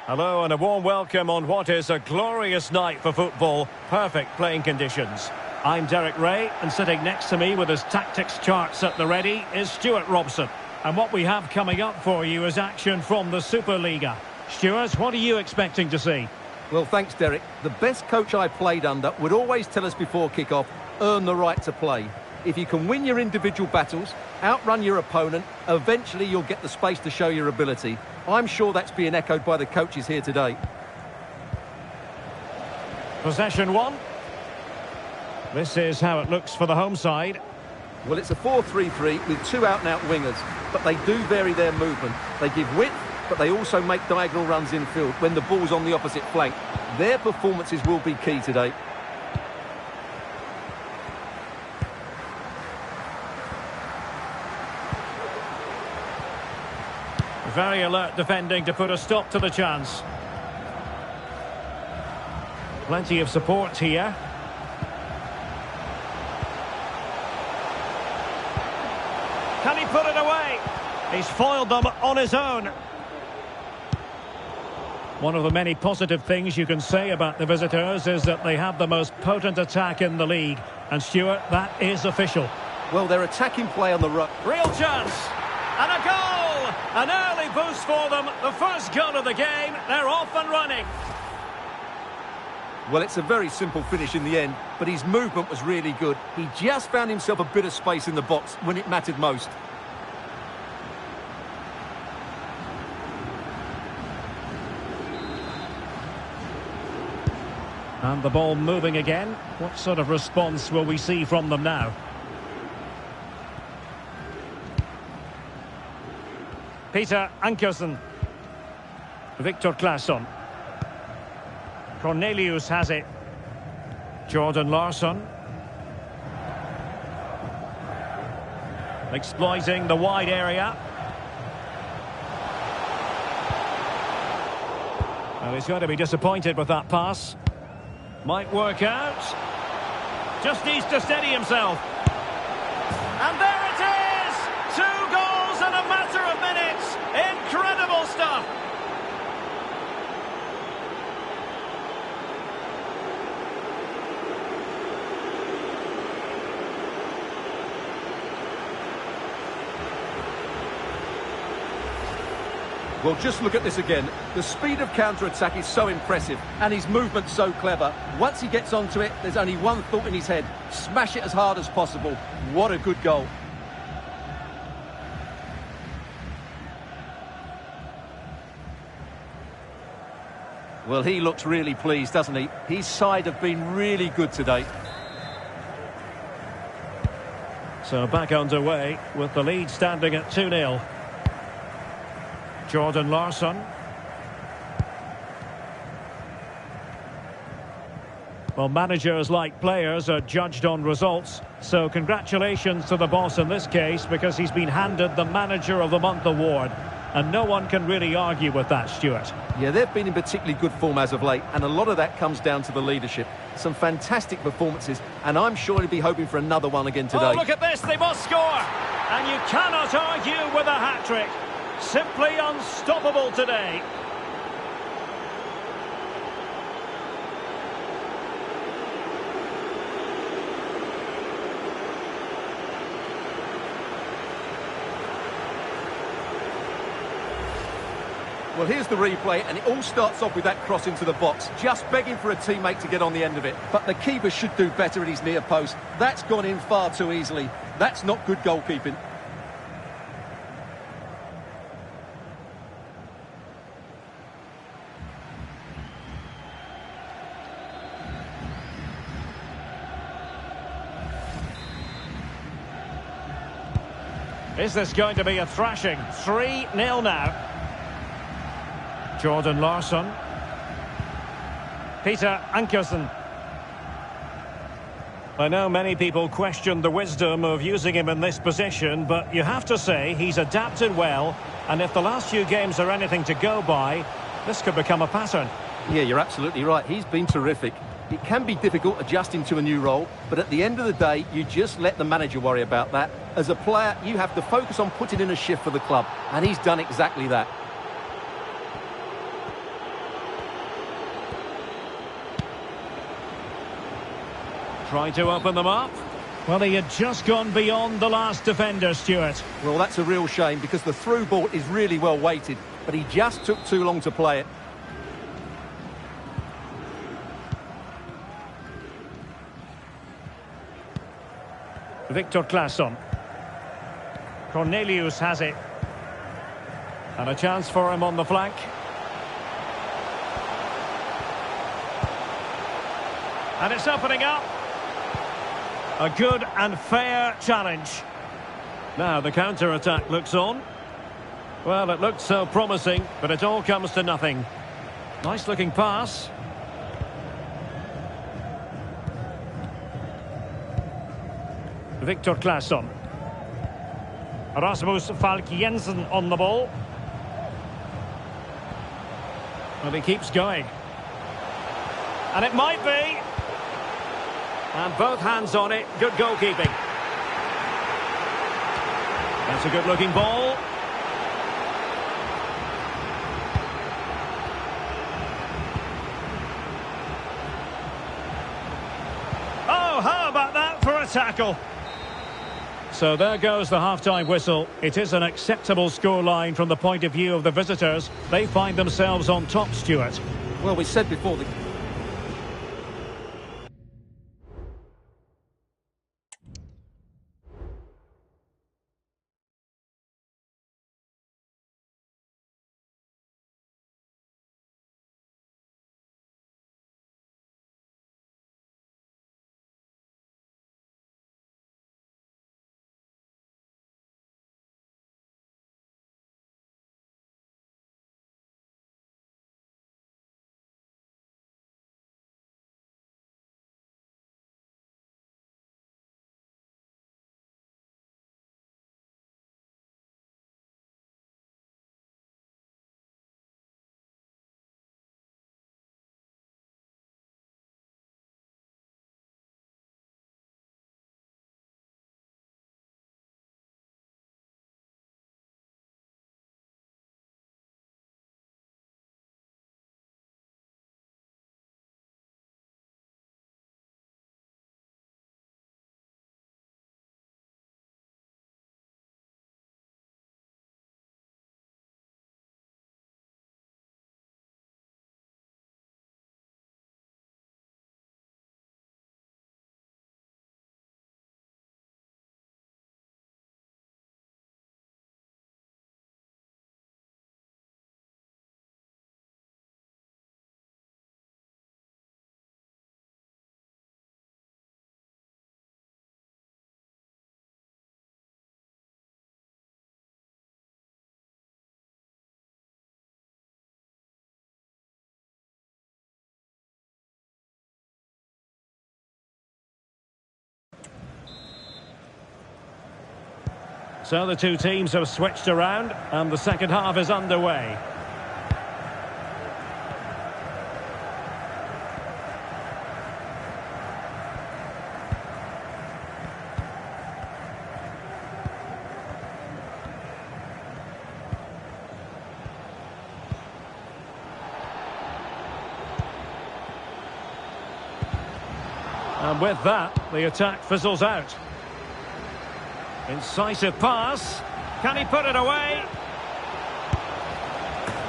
B: Hello and a warm welcome on what is a glorious night for football. Perfect playing conditions. I'm Derek Ray, and sitting next to me with his tactics charts at the ready is Stuart Robson. And what we have coming up for you is action from the Superliga. Stuart, what are you expecting to see?
C: Well, thanks, Derek. The best coach I played under would always tell us before kick-off, earn the right to play. If you can win your individual battles, outrun your opponent, eventually you'll get the space to show your ability. I'm sure that's being echoed by the coaches here today.
B: Possession 1. This is how it looks for the home side.
C: Well, it's a 4-3-3 with 2 out-and-out wingers, but they do vary their movement. They give width, but they also make diagonal runs infield when the ball's on the opposite flank. Their performances will be key today.
B: Very alert defending to put a stop to the chance. Plenty of support here. Can he put it away? He's foiled them on his own. One of the many positive things you can say about the visitors is that they have the most potent attack in the league. And Stuart, that is official.
C: Well, their attacking play on the ruck.
B: Real chance. And a goal! An early boost for them. The first goal of the game. They're off and running.
C: Well, it's a very simple finish in the end, but his movement was really good. He just found himself a bit of space in the box when it mattered most.
B: And the ball moving again. What sort of response will we see from them now? Peter Ankersen. Victor Claesson. Cornelius has it. Jordan Larsson. Exploiting the wide area. Well, he's going to be disappointed with that pass. Might work out. Just needs to steady himself. And there it is! 2 goals in a matter of minutes. Incredible stuff.
C: Well, just look at this again. The speed of counter-attack is so impressive, and his movement so clever. Once he gets onto it, there's only one thought in his head. Smash it as hard as possible. What a good goal. Well, he looks really pleased, doesn't he? His side have been really good today.
B: So back underway with the lead standing at 2-0. Jordan Larsson. Well, managers, like players, are judged on results. So congratulations to the boss in this case, because he's been handed the Manager of the Month award. And no one can really argue with that, Stuart.
C: Yeah, they've been in particularly good form as of late, and a lot of that comes down to the leadership. Some fantastic performances, and I'm sure he'll be hoping for another one again today.
B: Oh, look at this, they must score! And you cannot argue with a hat-trick. Simply unstoppable today.
C: Well, here's the replay, and it all starts off with that cross into the box, just begging for a teammate to get on the end of it. But the keeper should do better at his near post. That's gone in far too easily. That's not good goalkeeping.
B: Is this going to be a thrashing? 3-0 now. Jordan Larsson. Peter Ankersen. I know many people question the wisdom of using him in this position, but you have to say he's adapted well, and if the last few games are anything to go by, this could become a pattern.
C: Yeah, you're absolutely right. He's been terrific. It can be difficult adjusting to a new role, but at the end of the day, you just let the manager worry about that. As a player, you have to focus on putting in a shift for the club, and he's done exactly that.
B: Trying to open them up. Well, he had just gone beyond the last defender, Stuart.
C: Well, that's a real shame because the through ball is really well weighted, but he just took too long to play it.
B: Victor Claesson. Cornelius has it. And a chance for him on the flank. And it's opening up. A good and fair challenge. Now the counter-attack looks on. Well, it looked so promising, but it all comes to nothing. Nice-looking pass. Victor Claesson. Rasmus Falk Jensen on the ball. Well, he keeps going. And it might be. And both hands on it. Good goalkeeping. That's a good-looking ball. Oh, how about that for a tackle? So there goes the half-time whistle. It is an acceptable scoreline from the point of view of the visitors. They find themselves on top, Stuart.
C: Well, we said before the...
B: So the two teams have switched around and the second half is underway. And with that, the attack fizzles out. Incisive pass. Can he put it away?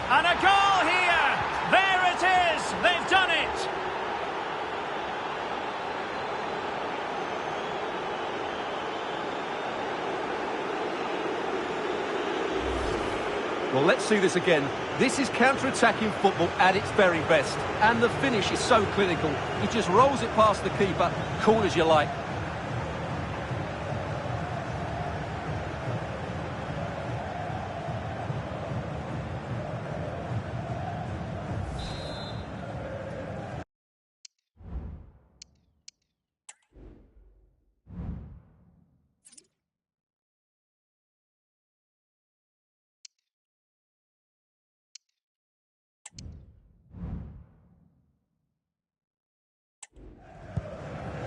B: And a goal here! There it is! They've done it!
C: Well, let's see this again. This is counter-attacking football at its very best. And the finish is so clinical. He just rolls it past the keeper, cool as you like.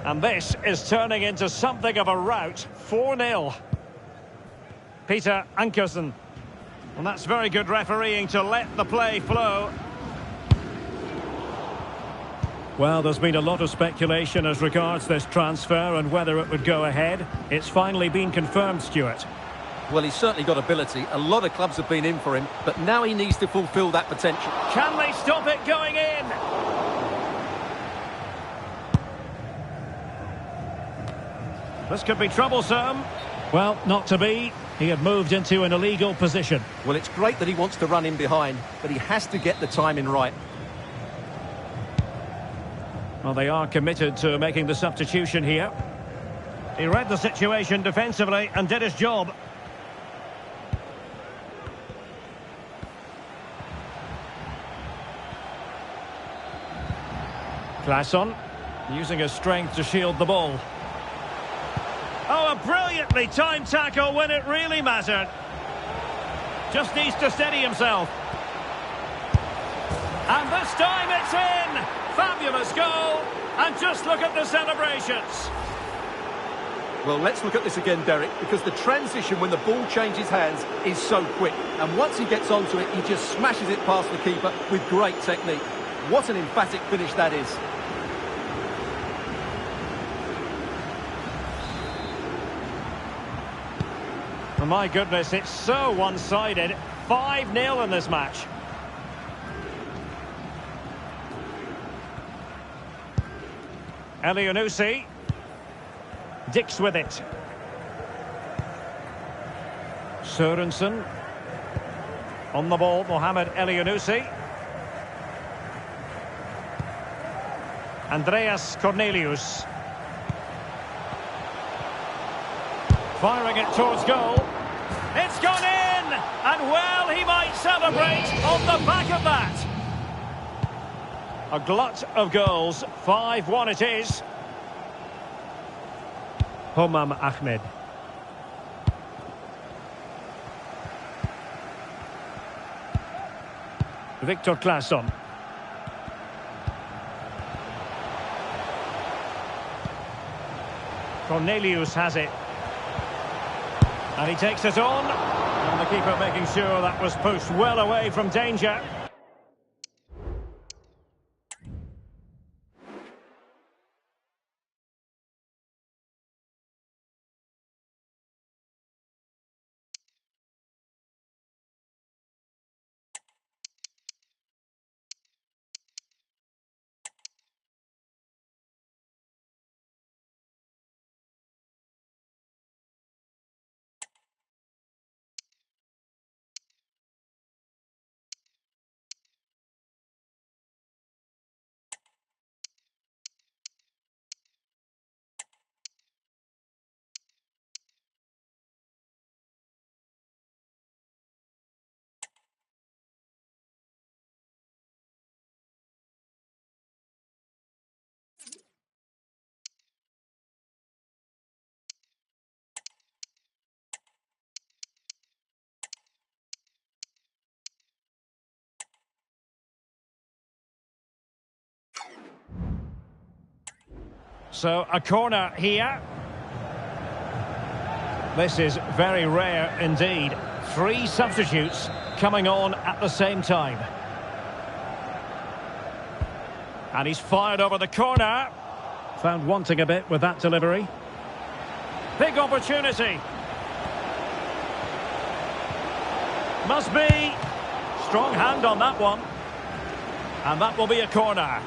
B: And this is turning into something of a rout. 4-0. Peter Ankersen. And that's very good refereeing to let the play flow. Well, there's been a lot of speculation as regards this transfer and whether it would go ahead. It's finally been confirmed, Stuart.
C: Well, he's certainly got ability. A lot of clubs have been in for him, but now he needs to fulfil that potential.
B: Can they stop it going in? This could be troublesome. Well, not to be. He had moved into an illegal position.
C: Well, it's great that he wants to run in behind, but he has to get the timing right.
B: Well, they are committed to making the substitution here. He read the situation defensively and did his job. Claesson, using his strength to shield the ball. Oh, a brilliantly timed tackle when it really mattered. Just needs to steady himself. And this time it's in! Fabulous goal! And just look at the celebrations.
C: Well, let's look at this again, Derek, because the transition when the ball changes hands is so quick. And once he gets onto it, he just smashes it past the keeper with great technique. What an emphatic finish that is.
B: Oh, my goodness, it's so one-sided. 5-0 in this match. Elyounoussi. Dix with it. Sørensen. On the ball, Mohamed Elyounoussi. Andreas Cornelius. Firing it towards goal. It's gone in! And well, he might celebrate on the back of that. A glut of goals. 5-1 it is. Homam Ahmed. Victor Claesson. Cornelius has it. And he takes it on. And the keeper making sure that was pushed well away from danger. So, a corner here. This is very rare indeed. 3 substitutes coming on at the same time. And he's fired over the corner. Found wanting a bit with that delivery. Big opportunity. Must be. Strong hand on that one. And that will be a corner.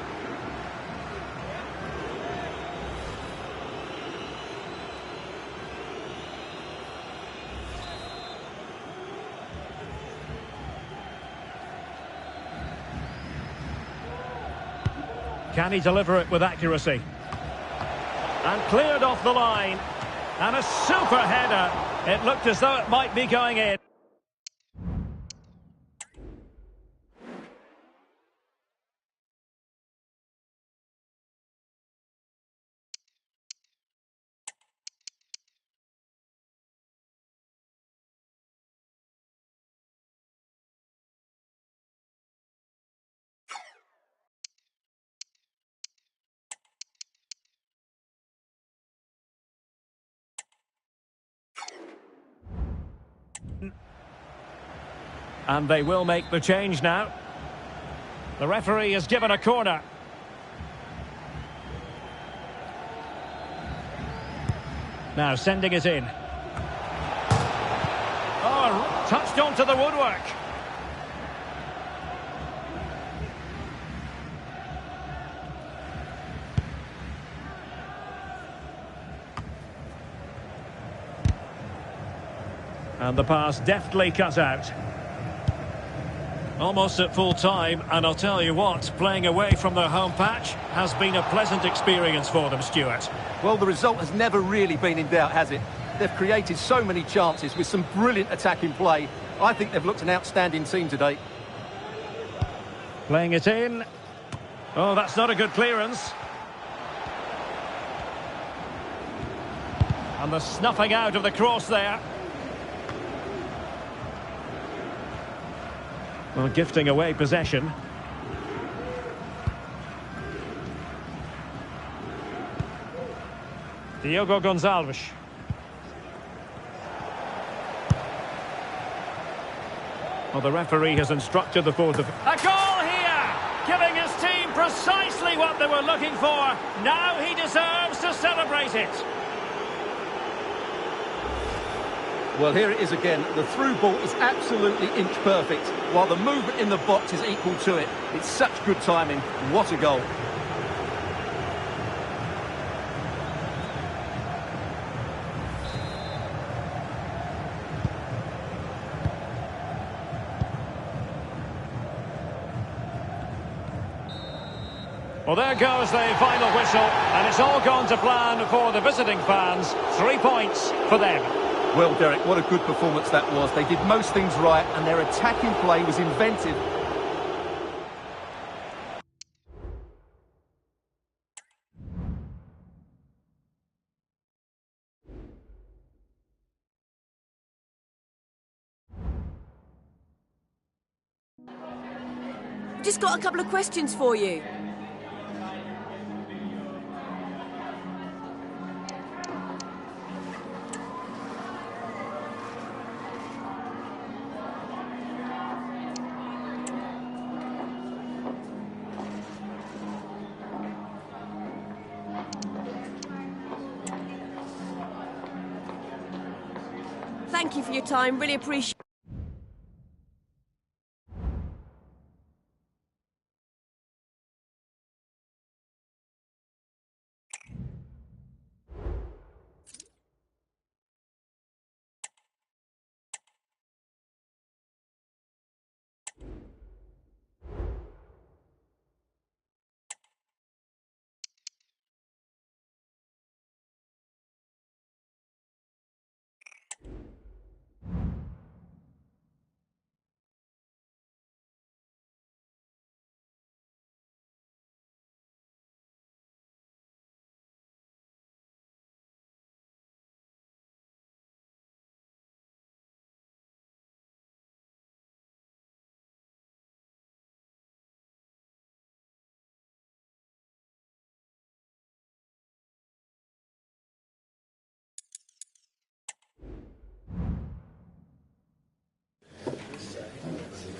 B: Can he deliver it with accuracy? And cleared off the line. And a super header. It looked as though it might be going in. And they will make the change now. The referee has given a corner. Now sending it in. Oh, touched onto the woodwork. And the pass deftly cut out. Almost at full time, and I'll tell you what, playing away from their home patch has been a pleasant experience for them, Stuart.
C: Well, the result has never really been in doubt, has it? They've created so many chances with some brilliant attacking play. I think they've looked an outstanding team today.
B: Playing it in. Oh, that's not a good clearance. And the snuffing out of the cross there. Well, gifting away possession. Diogo Gonçalves. Well, the referee has instructed the fourth of... A goal here! Giving his team precisely what they were looking for. Now he deserves to celebrate it.
C: Well, here it is again. The through ball is absolutely inch perfect, while the movement in the box is equal to it. It's such good timing. What a goal.
B: Well, there goes the final whistle, and it's all gone to plan for the visiting fans. 3 points for them.
C: Well, Derek, what a good performance that was. They did most things right, and their attacking play was inventive.
G: Just got a couple of questions for you. Thank you for your time, really appreciate it.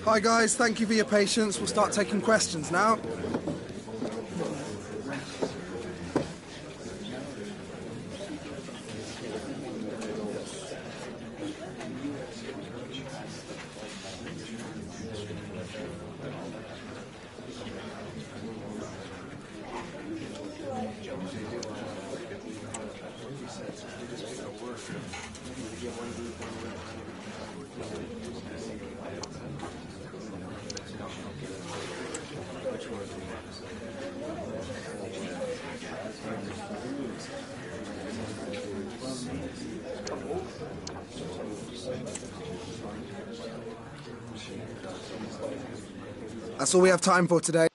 H: Hi guys, thank you for your patience. We'll start taking questions now. That's all we have time for today.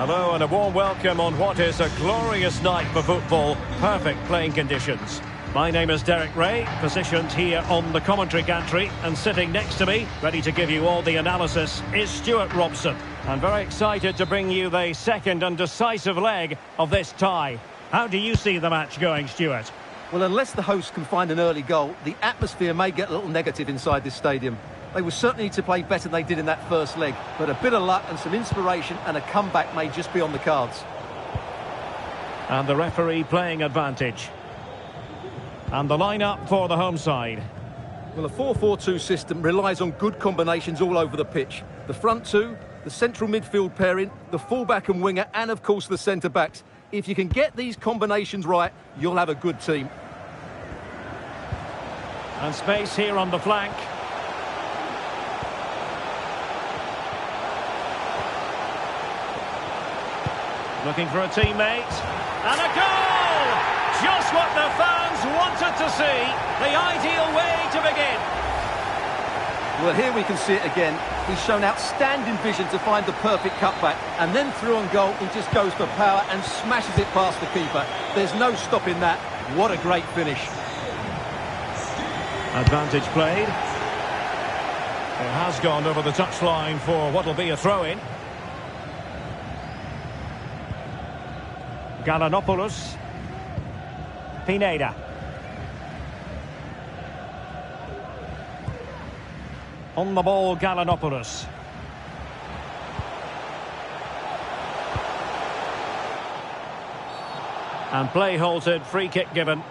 B: Hello and a warm welcome on what is a glorious night for football. Perfect playing conditions. My name is Derek Ray, positioned here on the commentary gantry, and sitting next to me, ready to give you all the analysis, is Stuart Robson. I'm very excited to bring you the second and decisive leg of this tie. How do you see the match going, Stuart?
C: Well, unless the hosts can find an early goal, the atmosphere may get a little negative inside this stadium. They will certainly need to play better than they did in that first leg, but a bit of luck and some inspiration and a comeback may just be on the cards.
B: And the referee playing advantage. And the lineup for the home side.
C: Well, a 4-4-2 system relies on good combinations all over the pitch. The front two, the central midfield pairing, the fullback and winger, and of course the centre-backs. If you can get these combinations right, you'll have a good team.
B: And space here on the flank. Looking for a teammate. And a goal! Just what the fans wanted to see. The ideal way to begin.
C: Well, here we can see it again. He's shown outstanding vision to find the perfect cutback. And then through on goal, he just goes for power and smashes it past the keeper. There's no stopping that. What a great finish.
B: Advantage played. It has gone over the touchline for what will be a throw-in. Galanopoulos. Pineda. On the ball, Galanopoulos. And play halted, free kick given.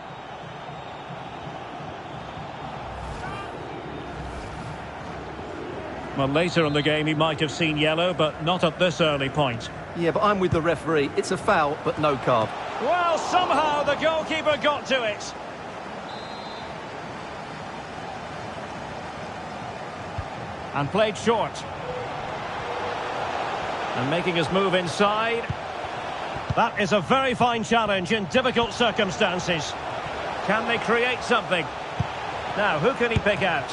B: Well, later in the game he might have seen yellow, but not at this early point.
C: Yeah, but I'm with the referee. It's a foul, but no card.
B: Well, somehow the goalkeeper got to it. And played short. And making his move inside. That is a very fine challenge in difficult circumstances. Can they create something? Now, who can he pick out?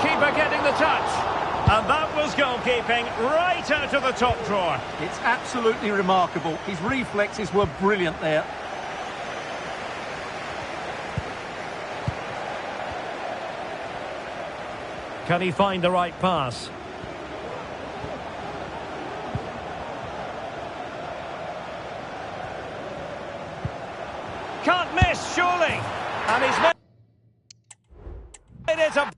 B: Keeper getting the touch. And that was goalkeeping right out of the top drawer.
C: It's absolutely remarkable. His reflexes were brilliant there.
B: Can he find the right pass? Can't miss, surely. And he's made it a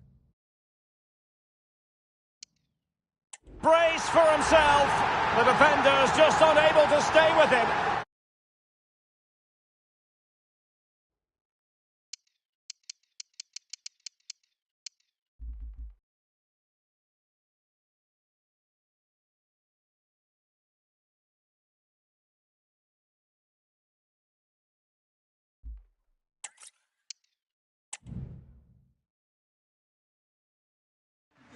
B: brace for himself. The defender's just unable to stay with him.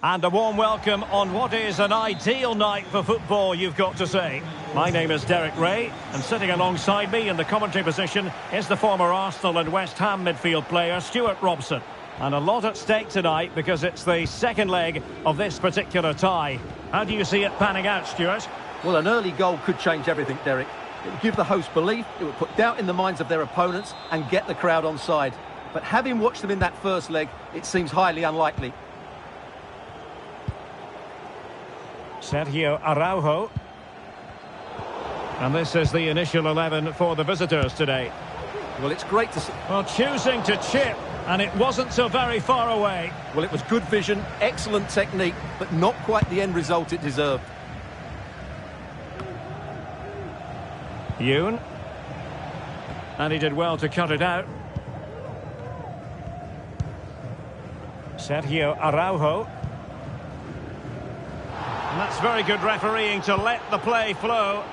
B: And a warm welcome on what is an ideal night for football, you've got to say. My name is Derek Ray, and sitting alongside me in the commentary position is the former Arsenal and West Ham midfield player, Stuart Robson. And a lot at stake tonight because it's the second leg of this particular tie. How do you see it panning out, Stuart?
C: Well, an early goal could change everything, Derek. It would give the host belief, it would put doubt in the minds of their opponents and get the crowd on side. But having watched them in that first leg, it seems highly unlikely.
B: Sergio Araujo. And this is the initial 11 for the visitors today.
C: Well, it's great to see.
B: Well, choosing to chip, and it wasn't so very far away.
C: Well, it was good vision, excellent technique, but not quite the end result it deserved.
B: Yoon. And he did well to cut it out. Sergio Araujo. And that's very good refereeing to let the play flow.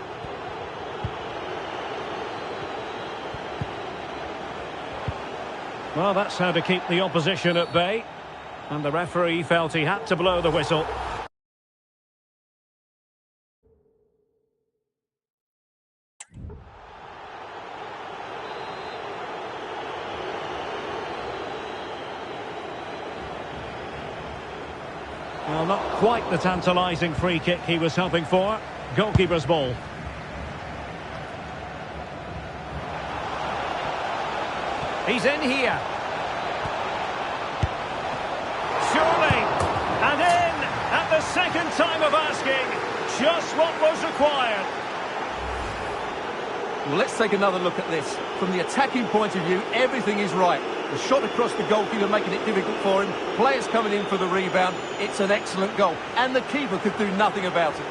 B: Well, that's how to keep the opposition at bay. And the referee felt he had to blow the whistle. Well, not quite the tantalising free kick he was hoping for. Goalkeeper's ball. He's in here. Surely. And in at the second time of asking. Just what was required.
C: Well, let's take another look at this. From the attacking point of view, everything is right. The shot across the goalkeeper making it difficult for him. Players coming in for the rebound. It's an excellent goal. And the keeper could do nothing about it.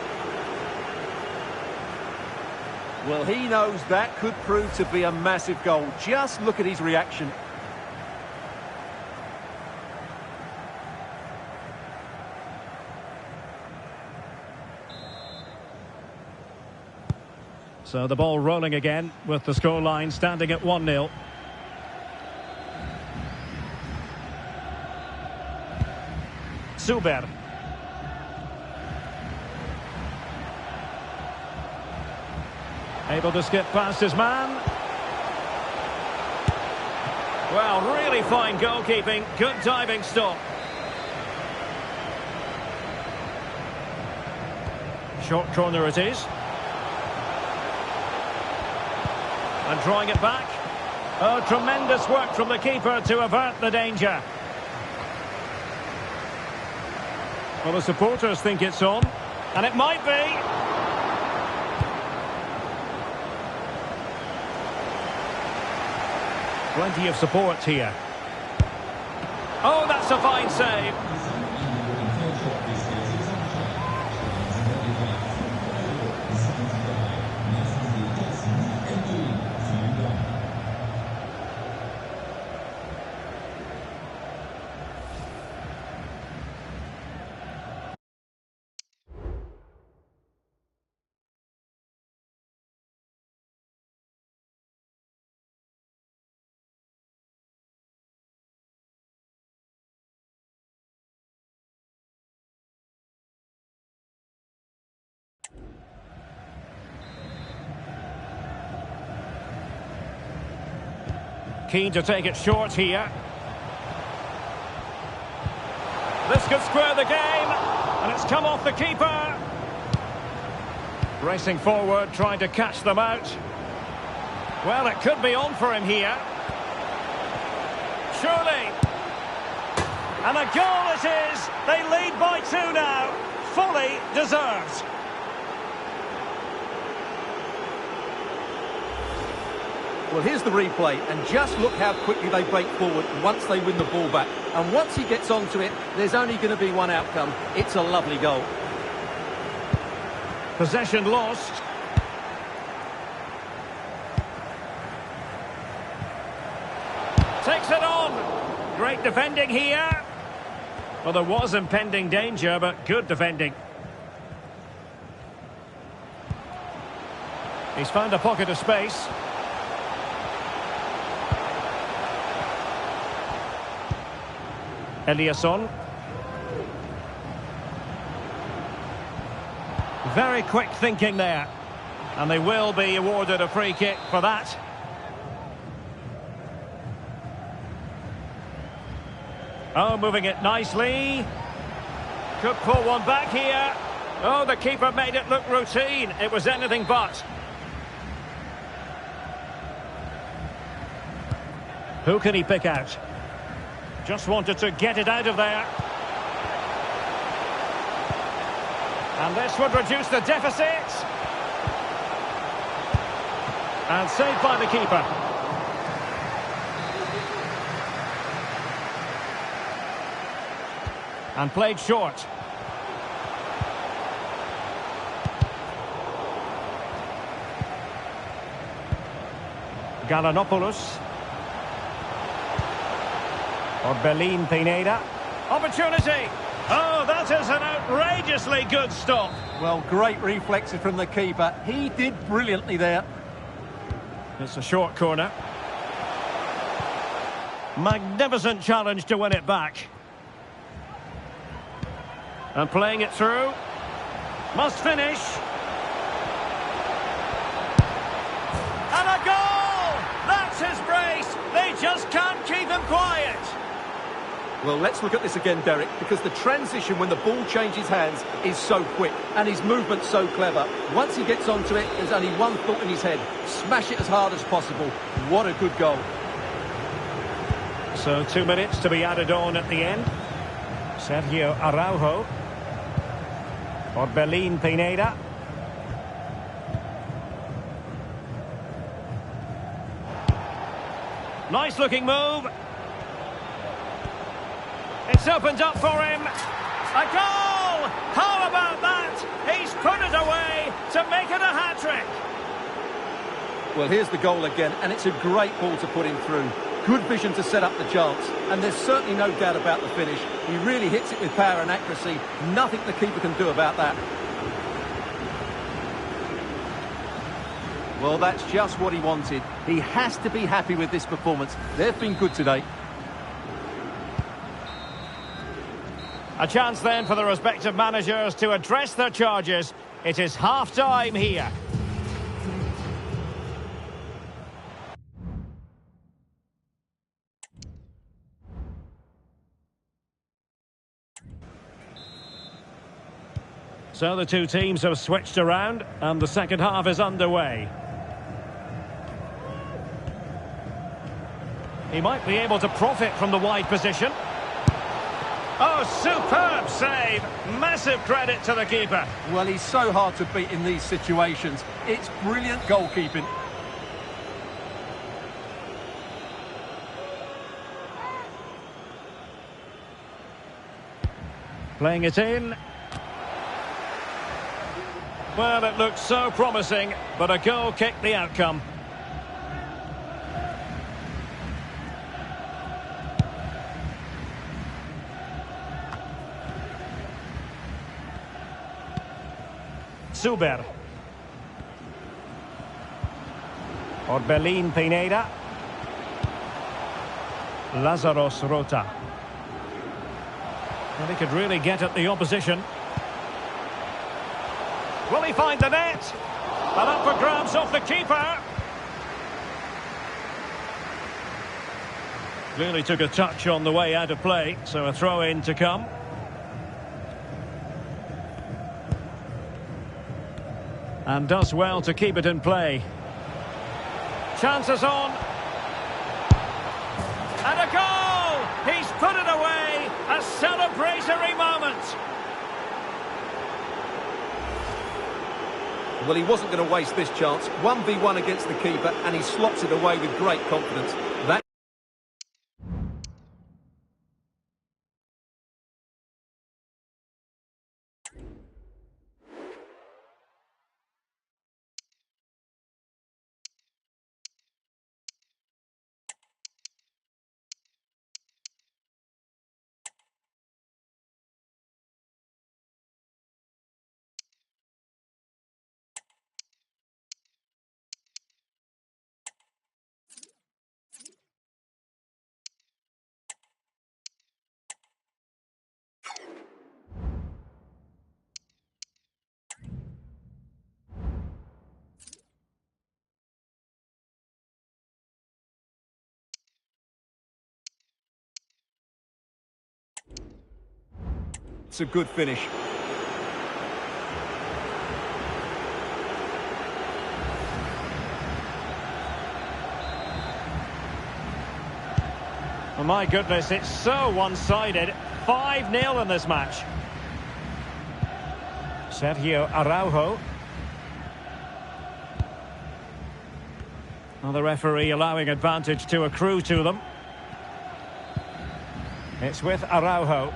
C: Well, he knows that could prove to be a massive goal. Just look at his reaction.
B: So the ball rolling again with the scoreline standing at 1-0. Zuber. Able to skip past his man. Well, really fine goalkeeping. Good diving stop. Short corner it is. And drawing it back. Oh, tremendous work from the keeper to avert the danger. Well, the supporters think it's on. And it might be. Plenty of support here. Oh, that's a fine save. Keen to take it short here. This could square the game, and it's come off the keeper. Racing forward, trying to catch them out. Well, it could be on for him here. Surely. And a goal it is. They lead by 2 now. Fully deserved.
C: Well, here's the replay, and just look how quickly they break forward once they win the ball back. And once he gets onto it, there's only going to be one outcome. It's a lovely goal.
B: Possession lost. Takes it on. Great defending here. Well, there was impending danger, but good defending. He's found a pocket of space. Eliasson. Very quick thinking there. And they will be awarded a free kick for that. Oh, moving it nicely. Could pull one back here. Oh, the keeper made it look routine. It was anything but. Who can he pick out? Just wanted to get it out of there. And this would reduce the deficit. And saved by the keeper. And played short. Galanopoulos. Or Pineda. Opportunity. Oh, that is an outrageously good stop.
C: Well, great reflexes from the keeper. He did brilliantly there.
B: It's a short corner. Magnificent challenge to win it back. And playing it through. Must finish. And a goal! That's his brace. They just can't keep him quiet.
C: Well, let's look at this again, Derek, because the transition when the ball changes hands is so quick and his movement's so clever. Once he gets onto it, there's only one thought in his head. Smash it as hard as possible. What a good goal.
B: So 2 minutes to be added on at the end. Sergio Araujo. Orbelin Pineda. Nice looking move. It's opened up for him. A goal! How about that? He's put it away to make it a hat-trick.
C: Well, here's the goal again, and it's a great ball to put him through. Good vision to set up the chance, and there's certainly no doubt about the finish. He really hits it with power and accuracy. Nothing the keeper can do about that. Well, that's just what he wanted. He has to be happy with this performance. They've been good today.
B: A chance then for the respective managers to address their charges. It is half-time here. So the two teams have switched around and the second half is underway. He might be able to profit from the wide position. Oh, superb save. Massive credit to the keeper.
C: Well, he's so hard to beat in these situations. It's brilliant goalkeeping.
B: Playing it in. Well, it looked so promising, but a goal kicked the outcome. Suber. Orbelin Pineda. Lazaros Rota. And he could really get at the opposition. Will he find the net? And up for grabs off the keeper. Really took a touch on the way out of play, so a throw-in to come. And does well to keep it in play. Chances on. And a goal! He's put it away! A celebratory moment!
C: Well, he wasn't going to waste this chance. 1v1 against the keeper, and he slots it away with great confidence. That it's a good finish.
B: Oh my goodness, it's so one-sided. 5-0 in this match. Sergio Araujo. Well, the referee allowing advantage to accrue to them. It's with Araujo.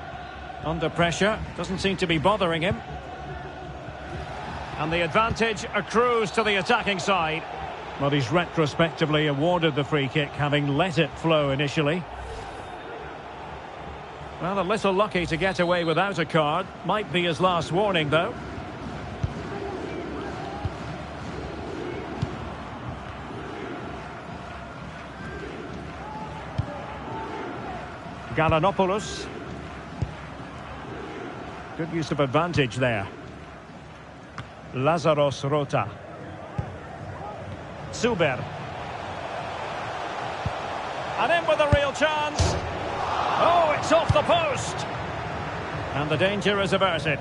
B: Under pressure, doesn't seem to be bothering him. And the advantage accrues to the attacking side. Well, he's retrospectively awarded the free kick, having let it flow initially. Well, a little lucky to get away without a card. Might be his last warning, though. Galanopoulos. Good use of advantage there. Lazaros Rota. Suber. And in with a real chance. Oh, it's off the post. And the danger is averted.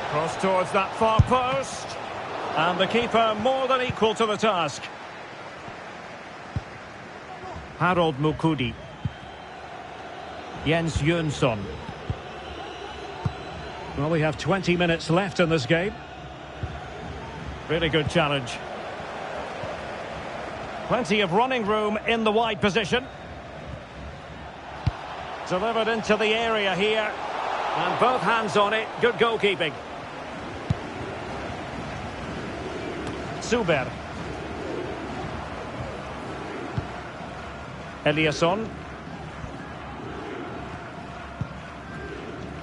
B: Cross towards that far post. And the keeper more than equal to the task. Harold Mukudi. Jens Jönsson. Well, we have 20 minutes left in this game. Really good challenge. Plenty of running room in the wide position. Delivered into the area here. And both hands on it. Good goalkeeping. Zuber. Eliasson.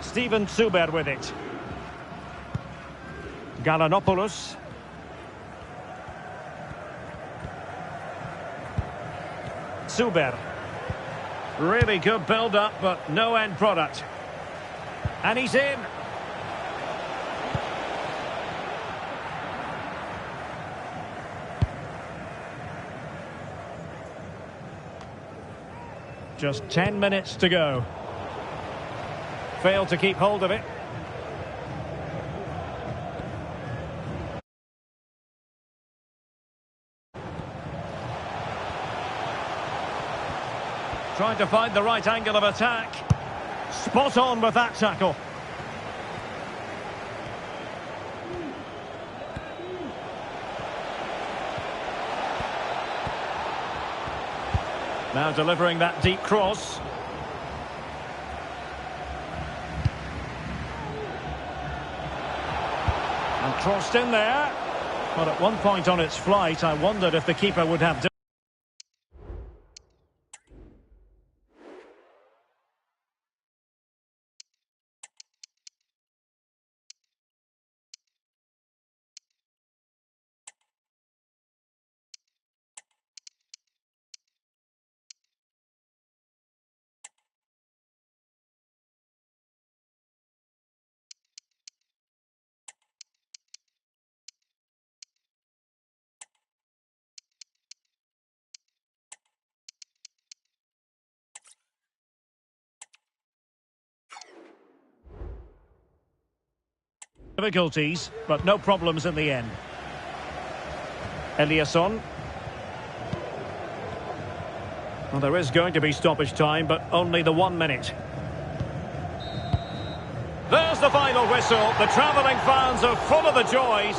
B: Steven Zuber with it. Galanopoulos. Zuber. Really good build-up, but no end product. And he's in. Just 10 minutes to go. Failed to keep hold of it. Trying to find the right angle of attack. Spot on with that tackle. Now delivering that deep cross. And crossed in there. But at one point on its flight, I wondered if the keeper would have done. Difficulties, but no problems in the end. Eliasson. Well, there is going to be stoppage time, but only the 1 minute. There's the final whistle. The travelling fans are full of the joys.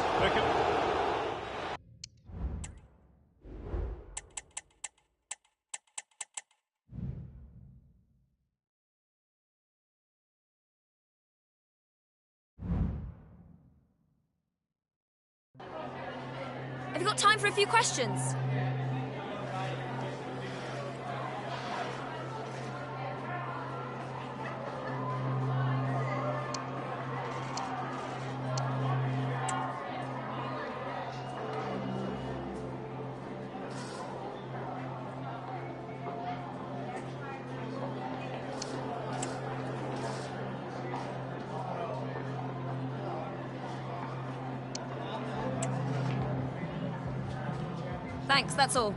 D: Have you got time for a few questions? Thanks, that's all.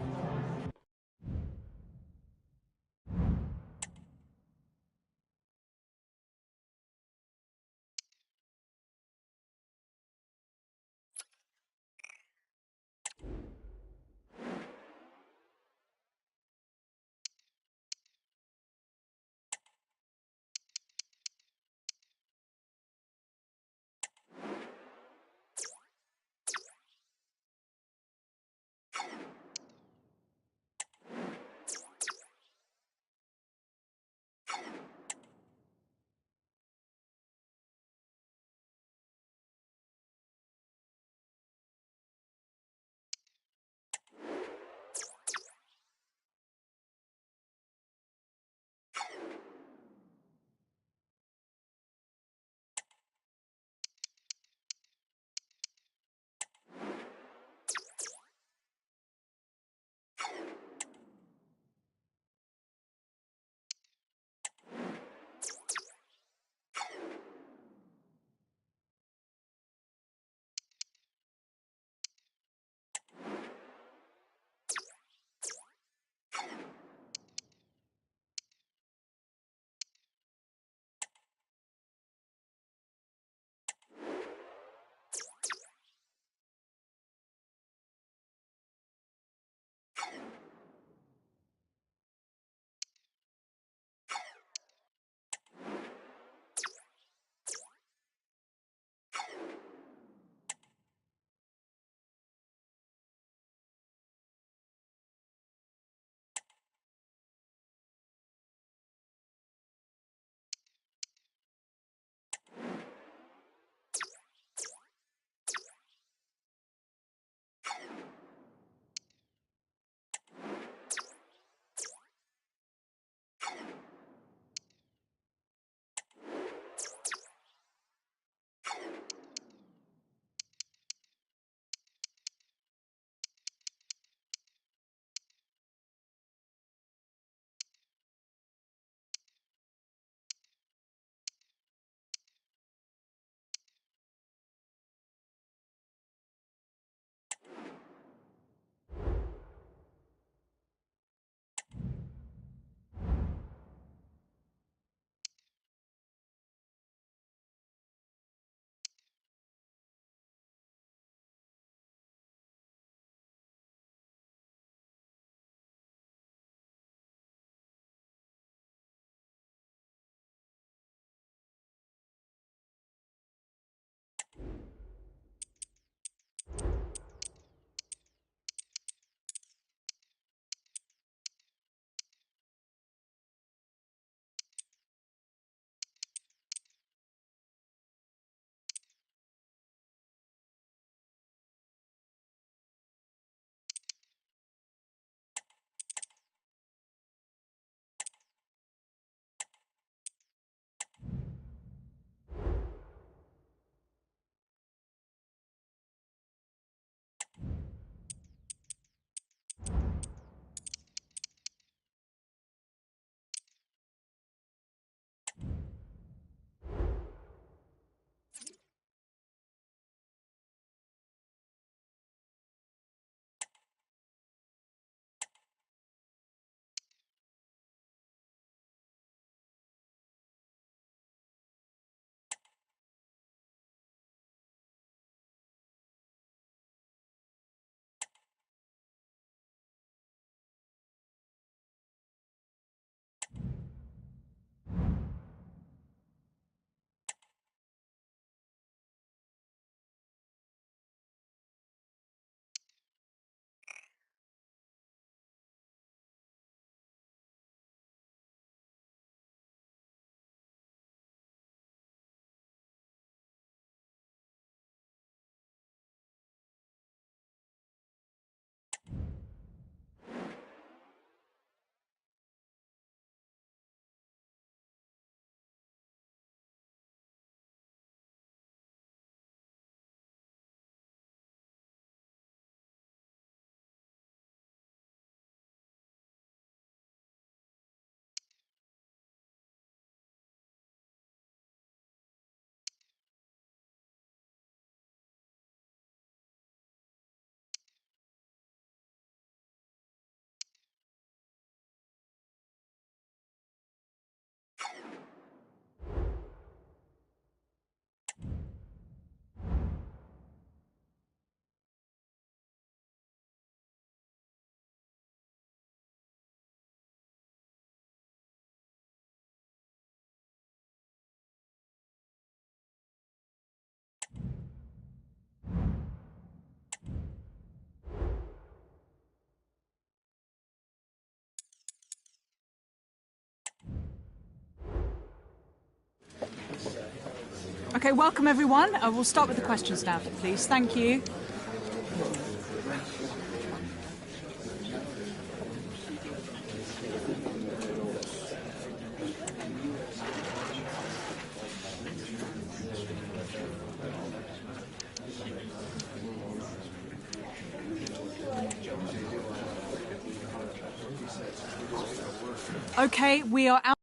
A: Okay, welcome everyone. We'll start with the questions now, please. Thank you. Okay, we are out.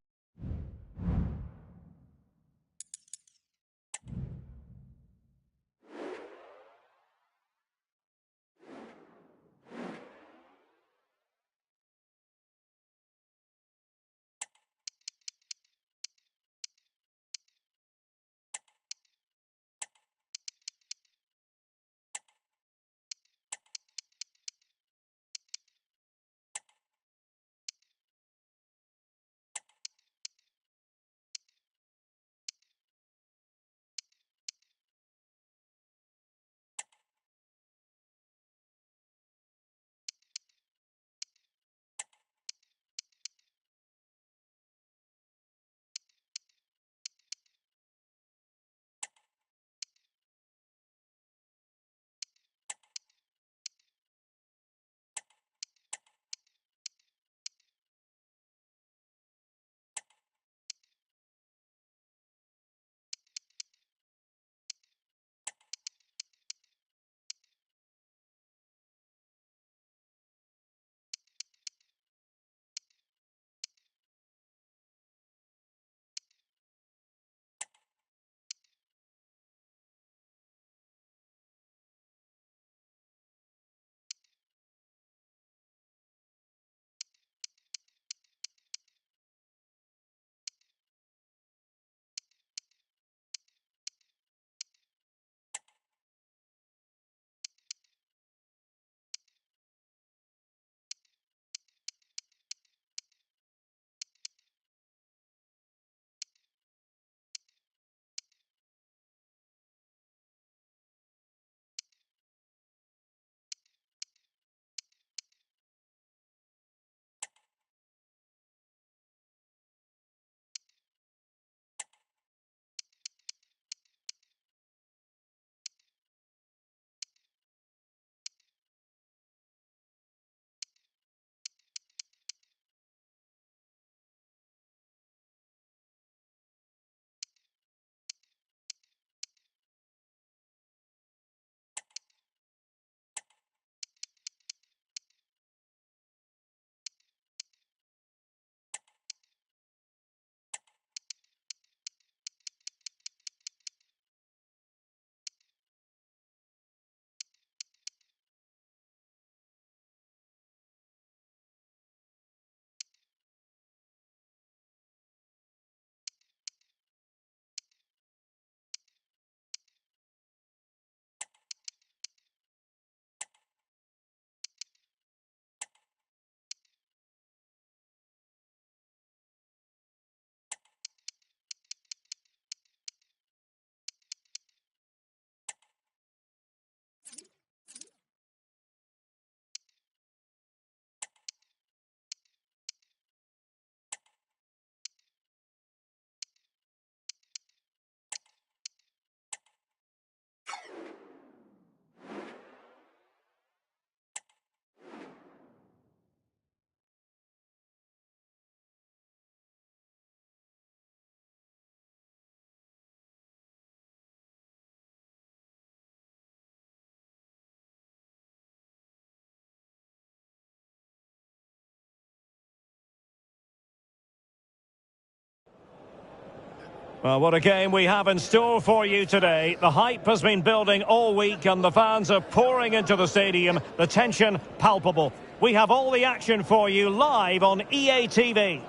B: Well, what a game we have in store for you today. The hype has been building all week and the fans are pouring into the stadium. The tension palpable. We have all the action for you live on EA TV.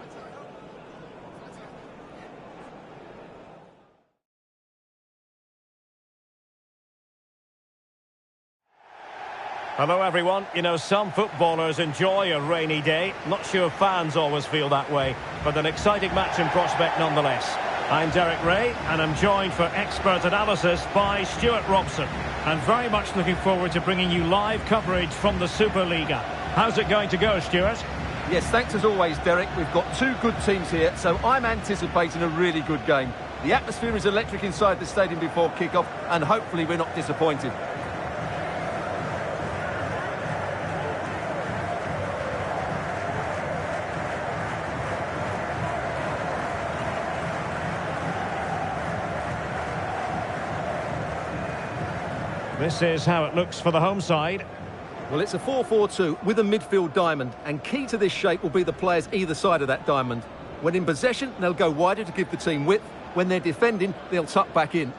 B: Hello everyone. You know, some footballers enjoy a rainy day. Not sure fans always feel that way, but an exciting match in prospect nonetheless. I'm Derek Ray, and I'm joined for expert analysis by Stuart Robson.
I: And very much looking forward to bringing you live coverage from the Superliga. How's it going to go, Stuart?
C: Yes, thanks as always, Derek. We've got two good teams here, so I'm anticipating a really good game. The atmosphere is electric inside the stadium before kick-off, and hopefully we're not disappointed.
I: This is how it looks for the home side.
C: Well, it's a 4-4-2 with a midfield diamond, and key to this shape will be the players either side of that diamond. When in possession, they'll go wider to give the team width. When they're defending, they'll tuck back in.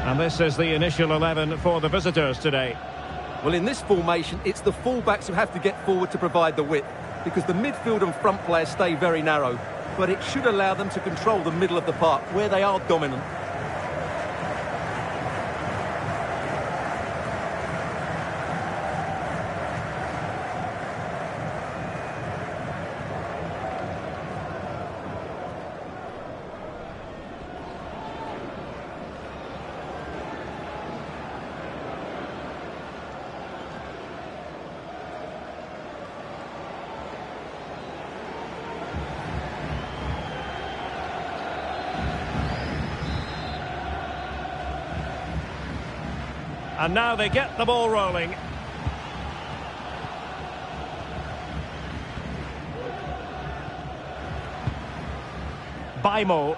I: And this is the initial 11 for the visitors today.
C: Well, in this formation, it's the full-backs who have to get forward to provide the width, because the midfield and front players stay very narrow. But it should allow them to control the middle of the park, where they are dominant.
B: And now they get the ball rolling. Baimo.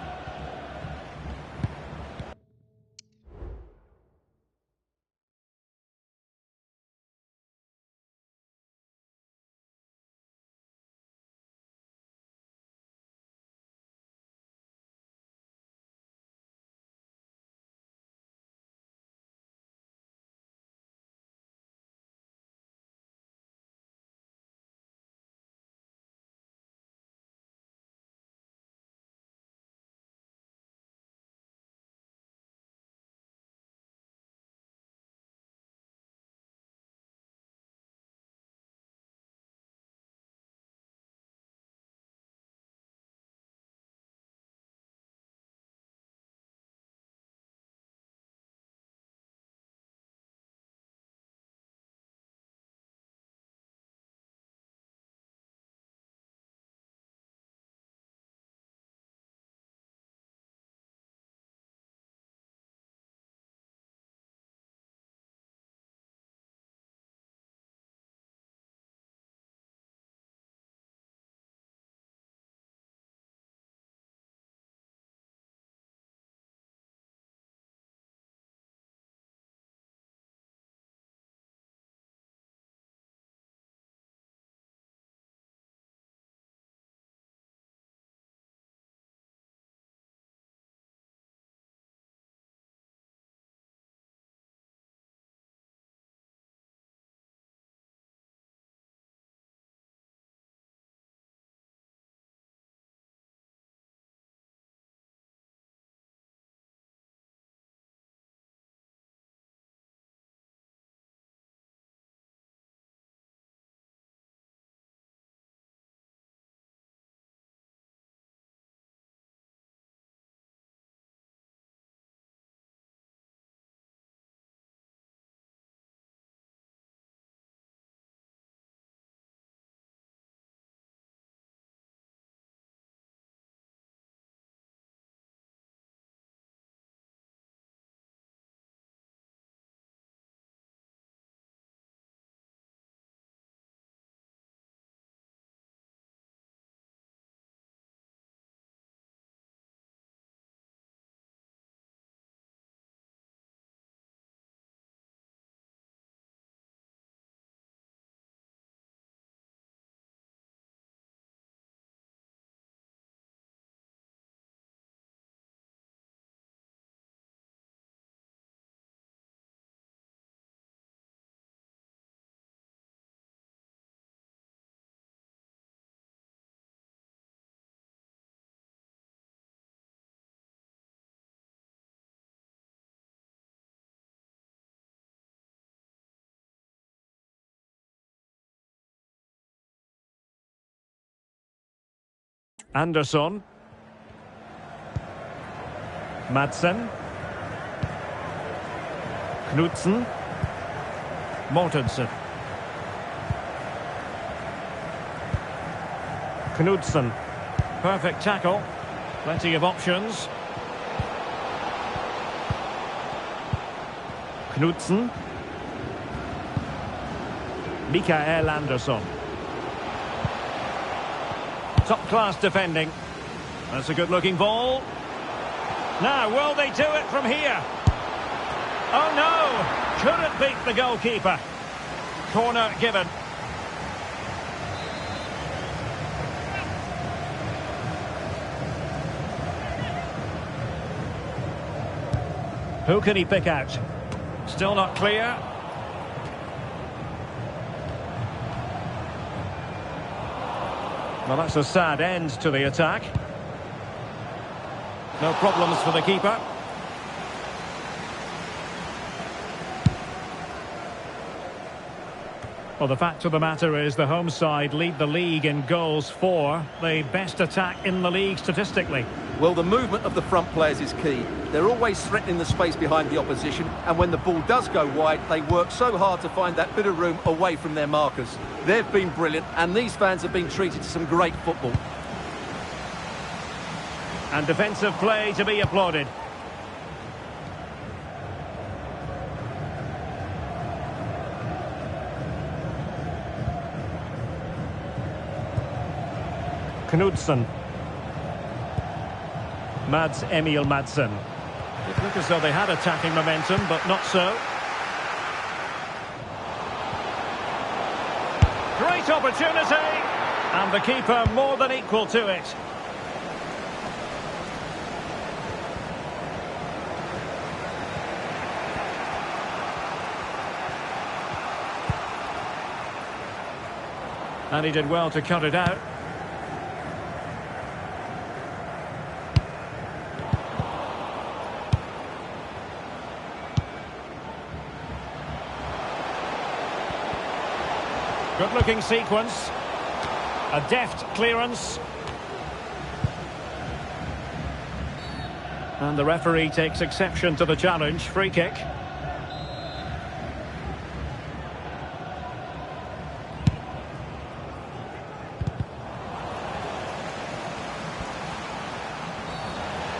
I: Anderson.
B: Madsen. Knudsen. Mortensen. Knudsen. Perfect tackle. Plenty of options. Knudsen. Mikael Andersson. Top-class defending. That's a good-looking ball. Now, will they do it from here? Oh, no! Couldn't beat the goalkeeper. Corner given. Who can he pick out? Still not clear. Well, that's a sad end to the attack. No problems for the keeper. Well, the fact of the matter is the home side lead the league in goals for, the best attack in the league statistically.
C: Well, the movement of the front players is key. They're always threatening the space behind the opposition, and when the ball does go wide, they work so hard to find that bit of room away from their markers. They've been brilliant, and these fans have been treated to some great football.
B: And defensive play to be applauded. Knudsen. Mads Emil Madsen. It looked as though they had attacking momentum, but not so. Great opportunity! And the keeper more than equal to it. And he did well to cut it out. Good-looking sequence. A deft clearance. And the referee takes exception to the challenge. Free kick.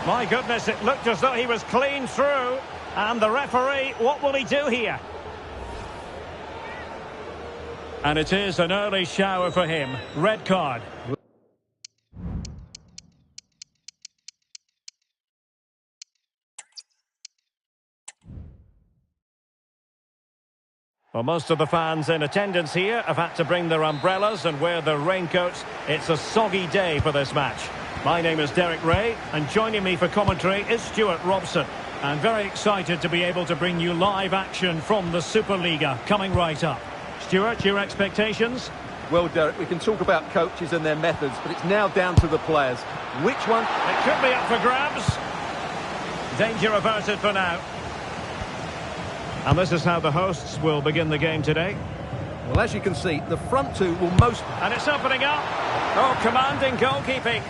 B: My goodness, it looked as though he was clean through. And the referee, what will he do here? And it is an early shower for him. Red card. Well, most of the fans in attendance here have had to bring their umbrellas and wear their raincoats. It's a soggy day for this match. My name is Derek Ray, and joining me for commentary is Stuart Robson. I'm very excited to be able to bring you live action from the Superliga coming right up. Stuart, your expectations?
C: Well, Derek, we can talk about coaches and their methods, but it's now down to the players. Which one?
B: It could be up for grabs. Danger averted for now. And this is how the hosts will begin the game today.
C: Well, as you can see, the front two will most...
B: And it's opening up. Oh, commanding goalkeeping.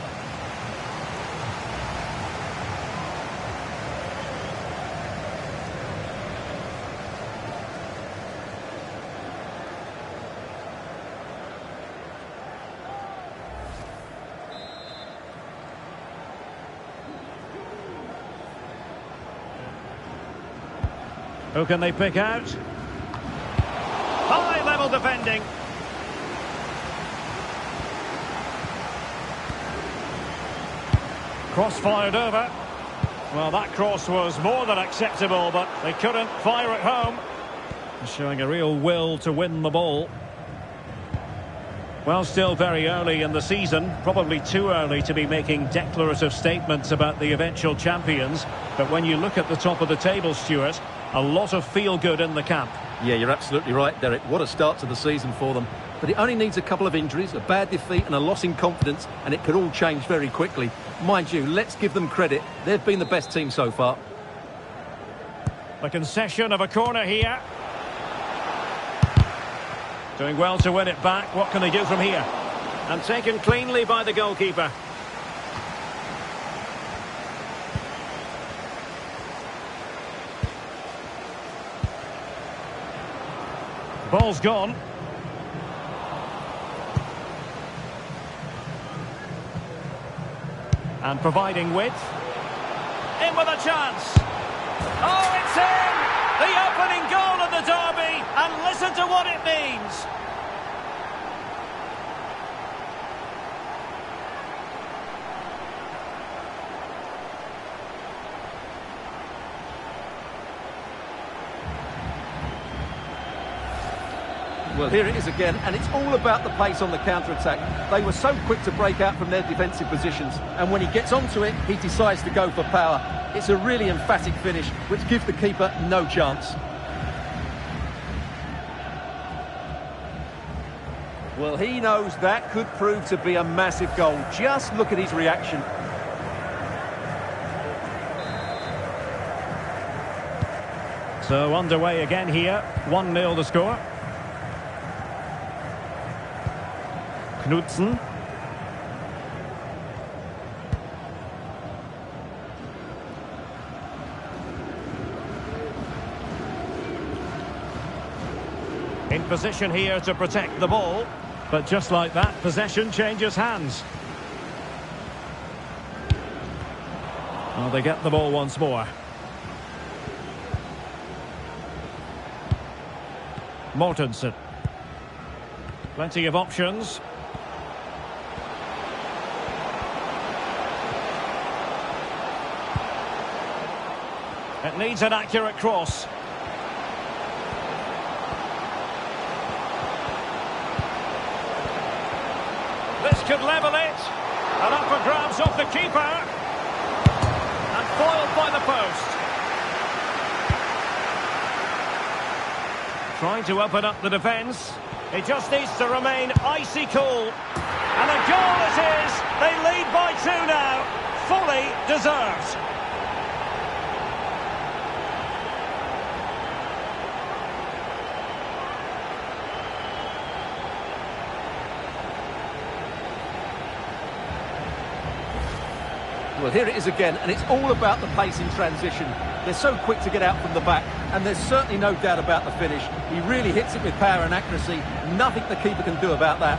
B: Who can they pick out? High-level defending. Cross fired over. Well, that cross was more than acceptable, but they couldn't fire it home. Showing a real will to win the ball. Well, still very early in the season. Probably too early to be making declarative statements about the eventual champions. But when you look at the top of the table, Stuart, a lot of feel-good in the camp.
C: Yeah, you're absolutely right, Derek. What a start to the season for them. But it only needs a couple of injuries, a bad defeat and a loss in confidence, and it could all change very quickly. Mind you, let's give them credit. They've been the best team so far.
B: The concession of a corner here. Doing well to win it back. What can they do from here? And taken cleanly by the goalkeeper. Ball's gone. And providing width. In with a chance. Oh, it's in! The opening goal of the derby, and listen to what it means.
C: Well, here it is again, and it's all about the pace on the counter-attack. They were so quick to break out from their defensive positions, and when he gets onto it, he decides to go for power. It's a really emphatic finish, which gives the keeper no chance. Well, he knows that could prove to be a massive goal. Just look at his reaction.
B: So underway again here, 1-0 the score. Knudsen. In position here to protect the ball, but just like that, possession changes hands. Well, they get the ball once more. Mortensen. Plenty of options. It needs an accurate cross. This could level it. And up for grabs off the keeper. And foiled by the post. Trying to open up the defence. He just needs to remain icy cool. And a goal it is. They lead by 2 now. Fully deserved.
C: Well, here it is again, and it's all about the pace in transition. They're so quick to get out from the back, and there's certainly no doubt about the finish. He really hits it with power and accuracy. Nothing the keeper can do about that.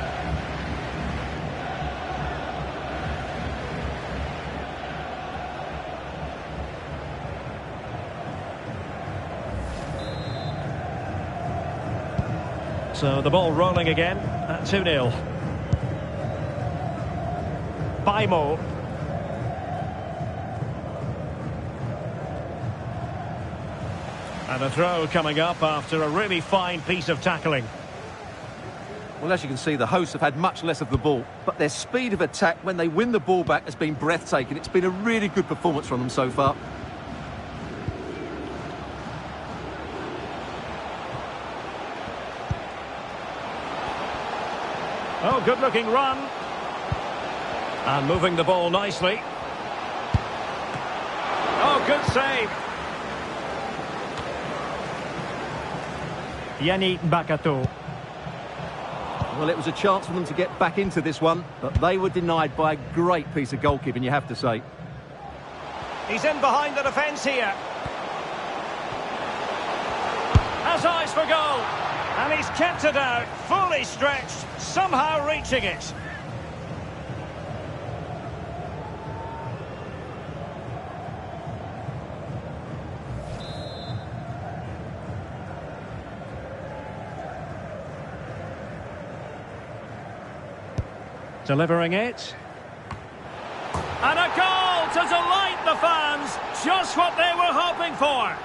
B: So the ball rolling again at 2-0. Baimo. And a throw coming up after a really fine piece of tackling.
C: Well, as you can see, the hosts have had much less of the ball, but their speed of attack when they win the ball back has been breathtaking. It's been a really good performance from them so far.
B: Oh, good-looking run. And moving the ball nicely. Oh, good save. Yanni Bakato.
C: Well, it was a chance for them to get back into this one, but they were denied by a great piece of goalkeeping, you have to say.
B: He's in behind the defence here. Has eyes for goal. And he's kept it out, fully stretched, somehow reaching it. Delivering it. And a goal to delight the fans. Just what they were hoping for.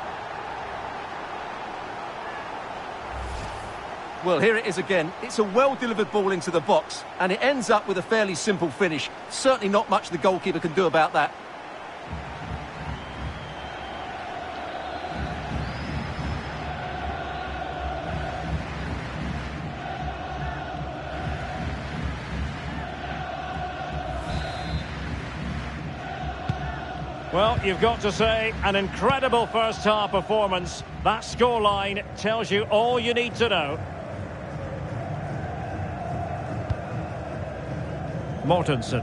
C: Well, here it is again. It's a well-delivered ball into the box, and it ends up with a fairly simple finish. Certainly not much the goalkeeper can do about that.
B: Well, you've got to say, an incredible first-half performance. That scoreline tells you all you need to know. Mortensen.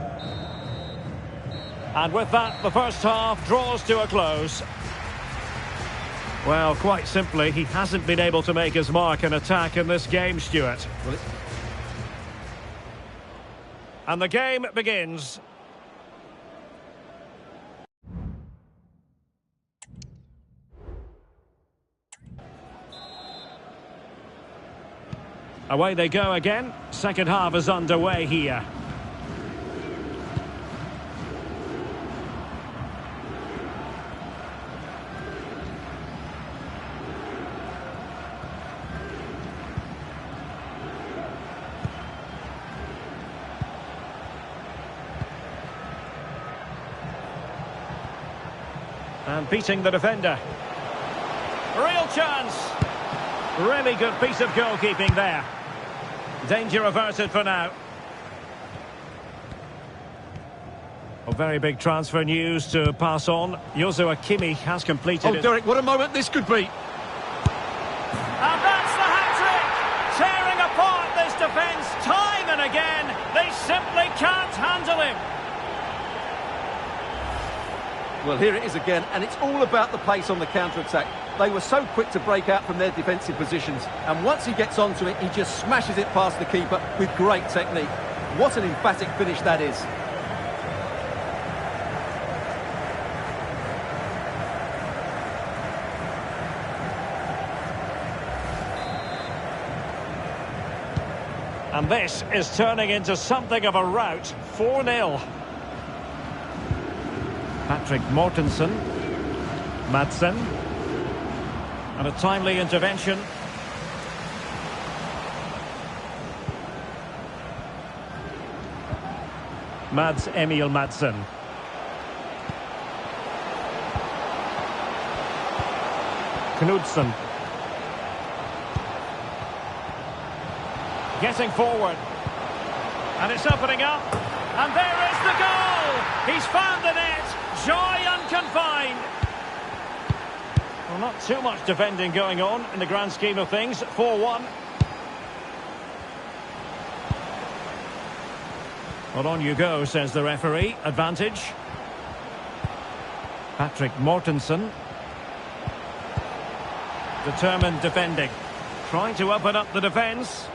B: And with that, the first half draws to a close.
I: Well, quite simply, he hasn't been able to make his mark in attack in this game, Stuart. And the game begins. Away they go again. Second half is underway here. And beating the defender. Real chance. Really good piece of goalkeeping there. Danger averted for now. A very big transfer news to pass on. Joshua Kimmich has completed it.
C: Derek, what a moment this could be.
B: And that's the hat-trick! Tearing apart this defence time and again. They simply can't handle him.
C: Well, here it is again, and it's all about the pace on the counter-attack. They were so quick to break out from their defensive positions, and once he gets onto it, he just smashes it past the keeper with great technique. What an emphatic finish that is.
B: And this is turning into something of a rout. 4-0.
I: Patrick Mortensen. Madsen. And a timely intervention. Mads Emil Madsen. Knudsen.
B: Getting forward. And it's opening up. And there is the goal! He's found the net. Joy unconfined. Well, not too much defending going on in the grand scheme of things. 4-1.
I: Well, on you go, says the referee. Advantage. Patrick Mortensen. Determined defending.
B: Trying to open up the defence.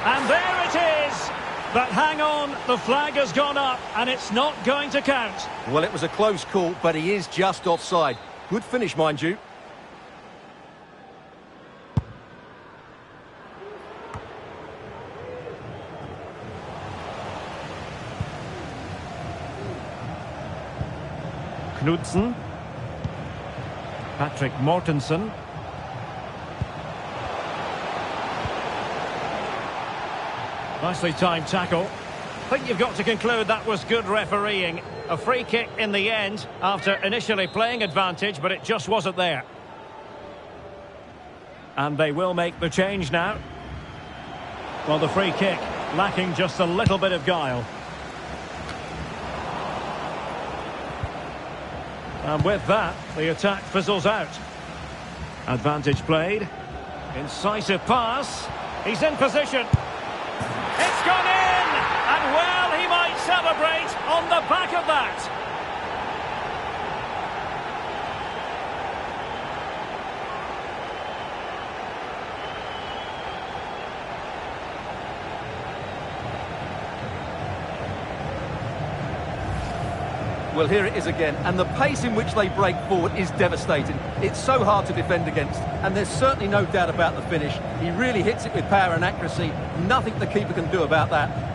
B: And there it is! But hang on, the flag has gone up and it's not going to count.
C: Well, it was a close call, but he is just offside. Good finish, mind you.
I: Knudsen. Patrick Mortensen.
B: Nicely timed tackle. I think you've got to conclude that was good refereeing. A free kick in the end after initially playing advantage, but it just wasn't there.
I: And they will make the change now. Well, the free kick lacking just a little bit of guile. And with that, the attack fizzles out. Advantage played. Incisive pass.
B: He's in position. It's gone in! And well, he might celebrate on the back of that.
C: Well, here it is again, and the pace in which they break forward is devastating. It's so hard to defend against, and there's certainly no doubt about the finish. He really hits it with power and accuracy. Nothing the keeper can do about that.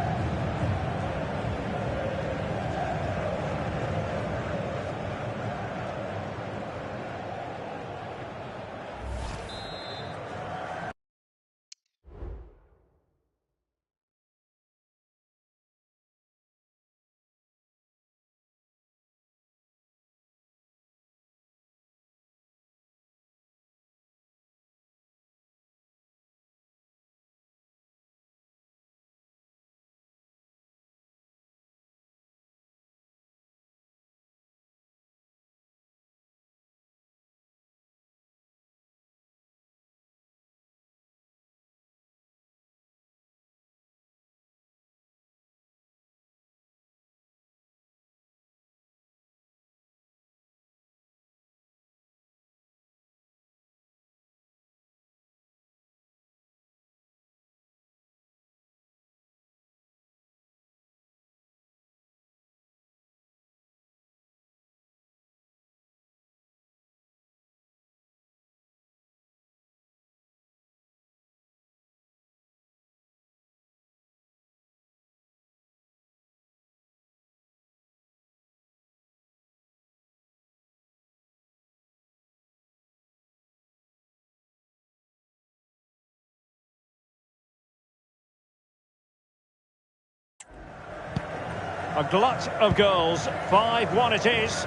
B: A glut of goals. 5-1 it is.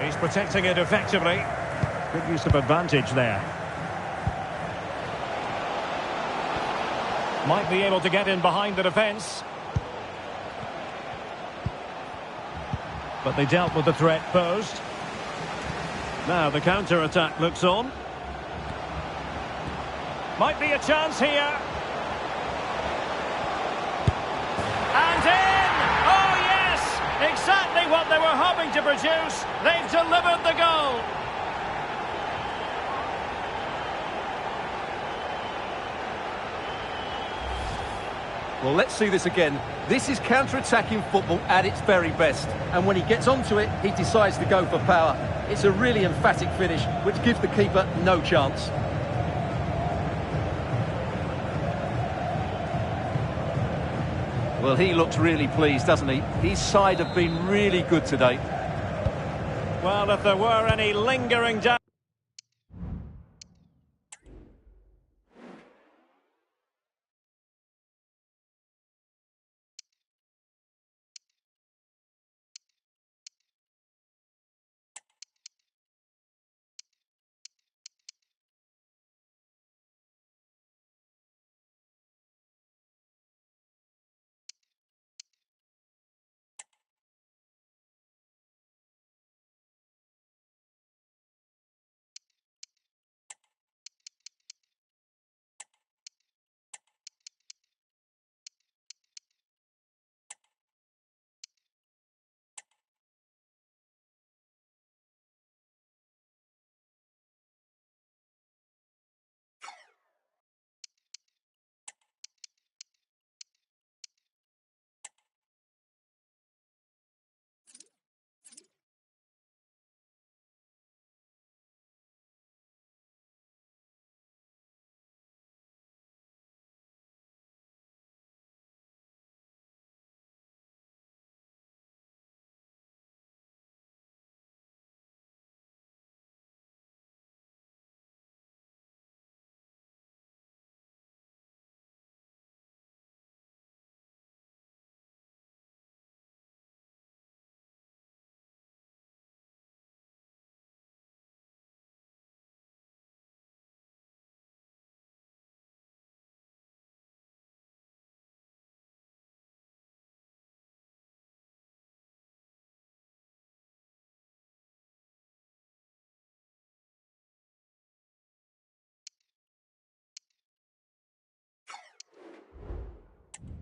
B: He's protecting it effectively. Good use of advantage there. Might be able to get in behind the defence. But they dealt with the threat posed. Now the counter-attack looks on. Might be a chance here. And in! Oh yes! Exactly what they were hoping to produce. They've delivered the goal.
C: Well, let's see this again. This is counter-attacking football at its very best. And when he gets onto it, he decides to go for power. It's a really emphatic finish, which gives the keeper no chance. Well, he looks really pleased, doesn't he? His side have been really good today.
B: Well, if there were any lingering doubt...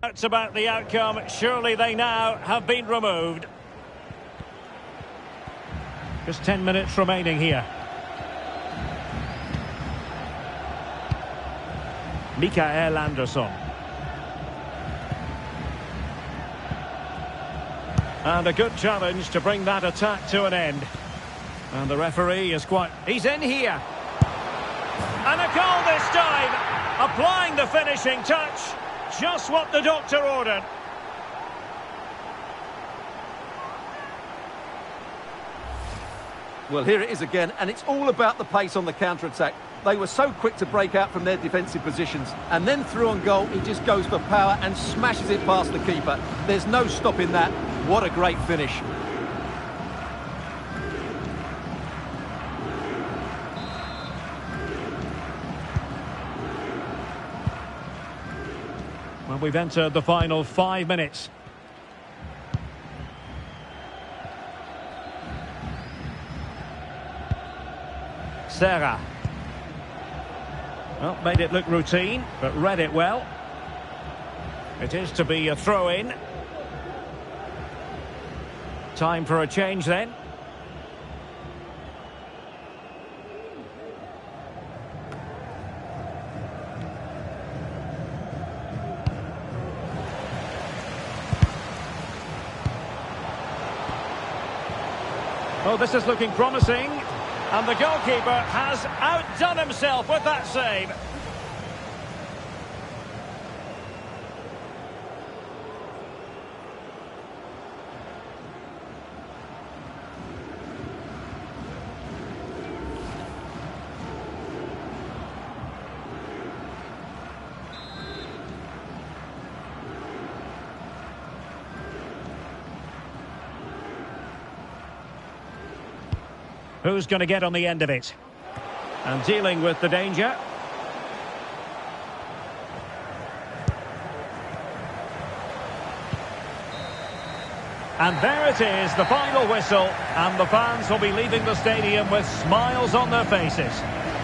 B: That's about the outcome. Surely they now have been removed. Just 10 minutes remaining here. Mikael Andersson. And a good challenge to bring that attack to an end. And the referee is quite... He's in here. And a goal this time. Applying the finishing touch. Just what the doctor ordered.
C: Well, here it is again, and it's all about the pace on the counter-attack. They were so quick to break out from their defensive positions, and then through on goal, he just goes for power and smashes it past the keeper. There's no stopping that. What a great finish.
B: Well, we've entered the final 5 minutes. Serra. Well, made it look routine, but read it well. It is to be a throw-in. Time for a change then. Oh, this is looking promising. And the goalkeeper has outdone himself with that save. Who's going to get on the end of it? And dealing with the danger. And there it is, the final whistle, and the fans will be leaving the stadium with smiles on their faces.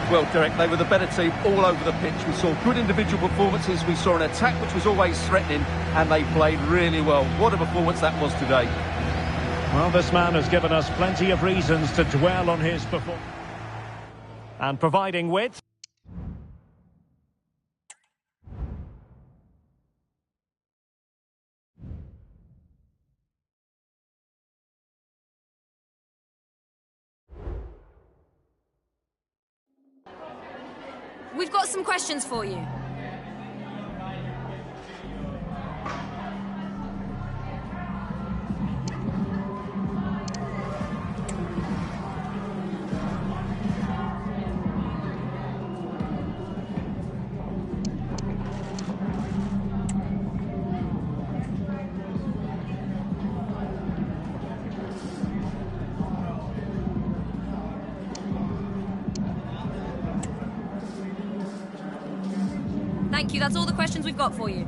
C: Well, Derek, they were the better team all over the pitch. We saw good individual performances, we saw an attack which was always threatening, and they played really well. What a performance that was today.
B: Well, this man has given us plenty of reasons to dwell on his performance. And providing width.
D: We've got some questions for you. Thank you, that's all the questions we've got for you.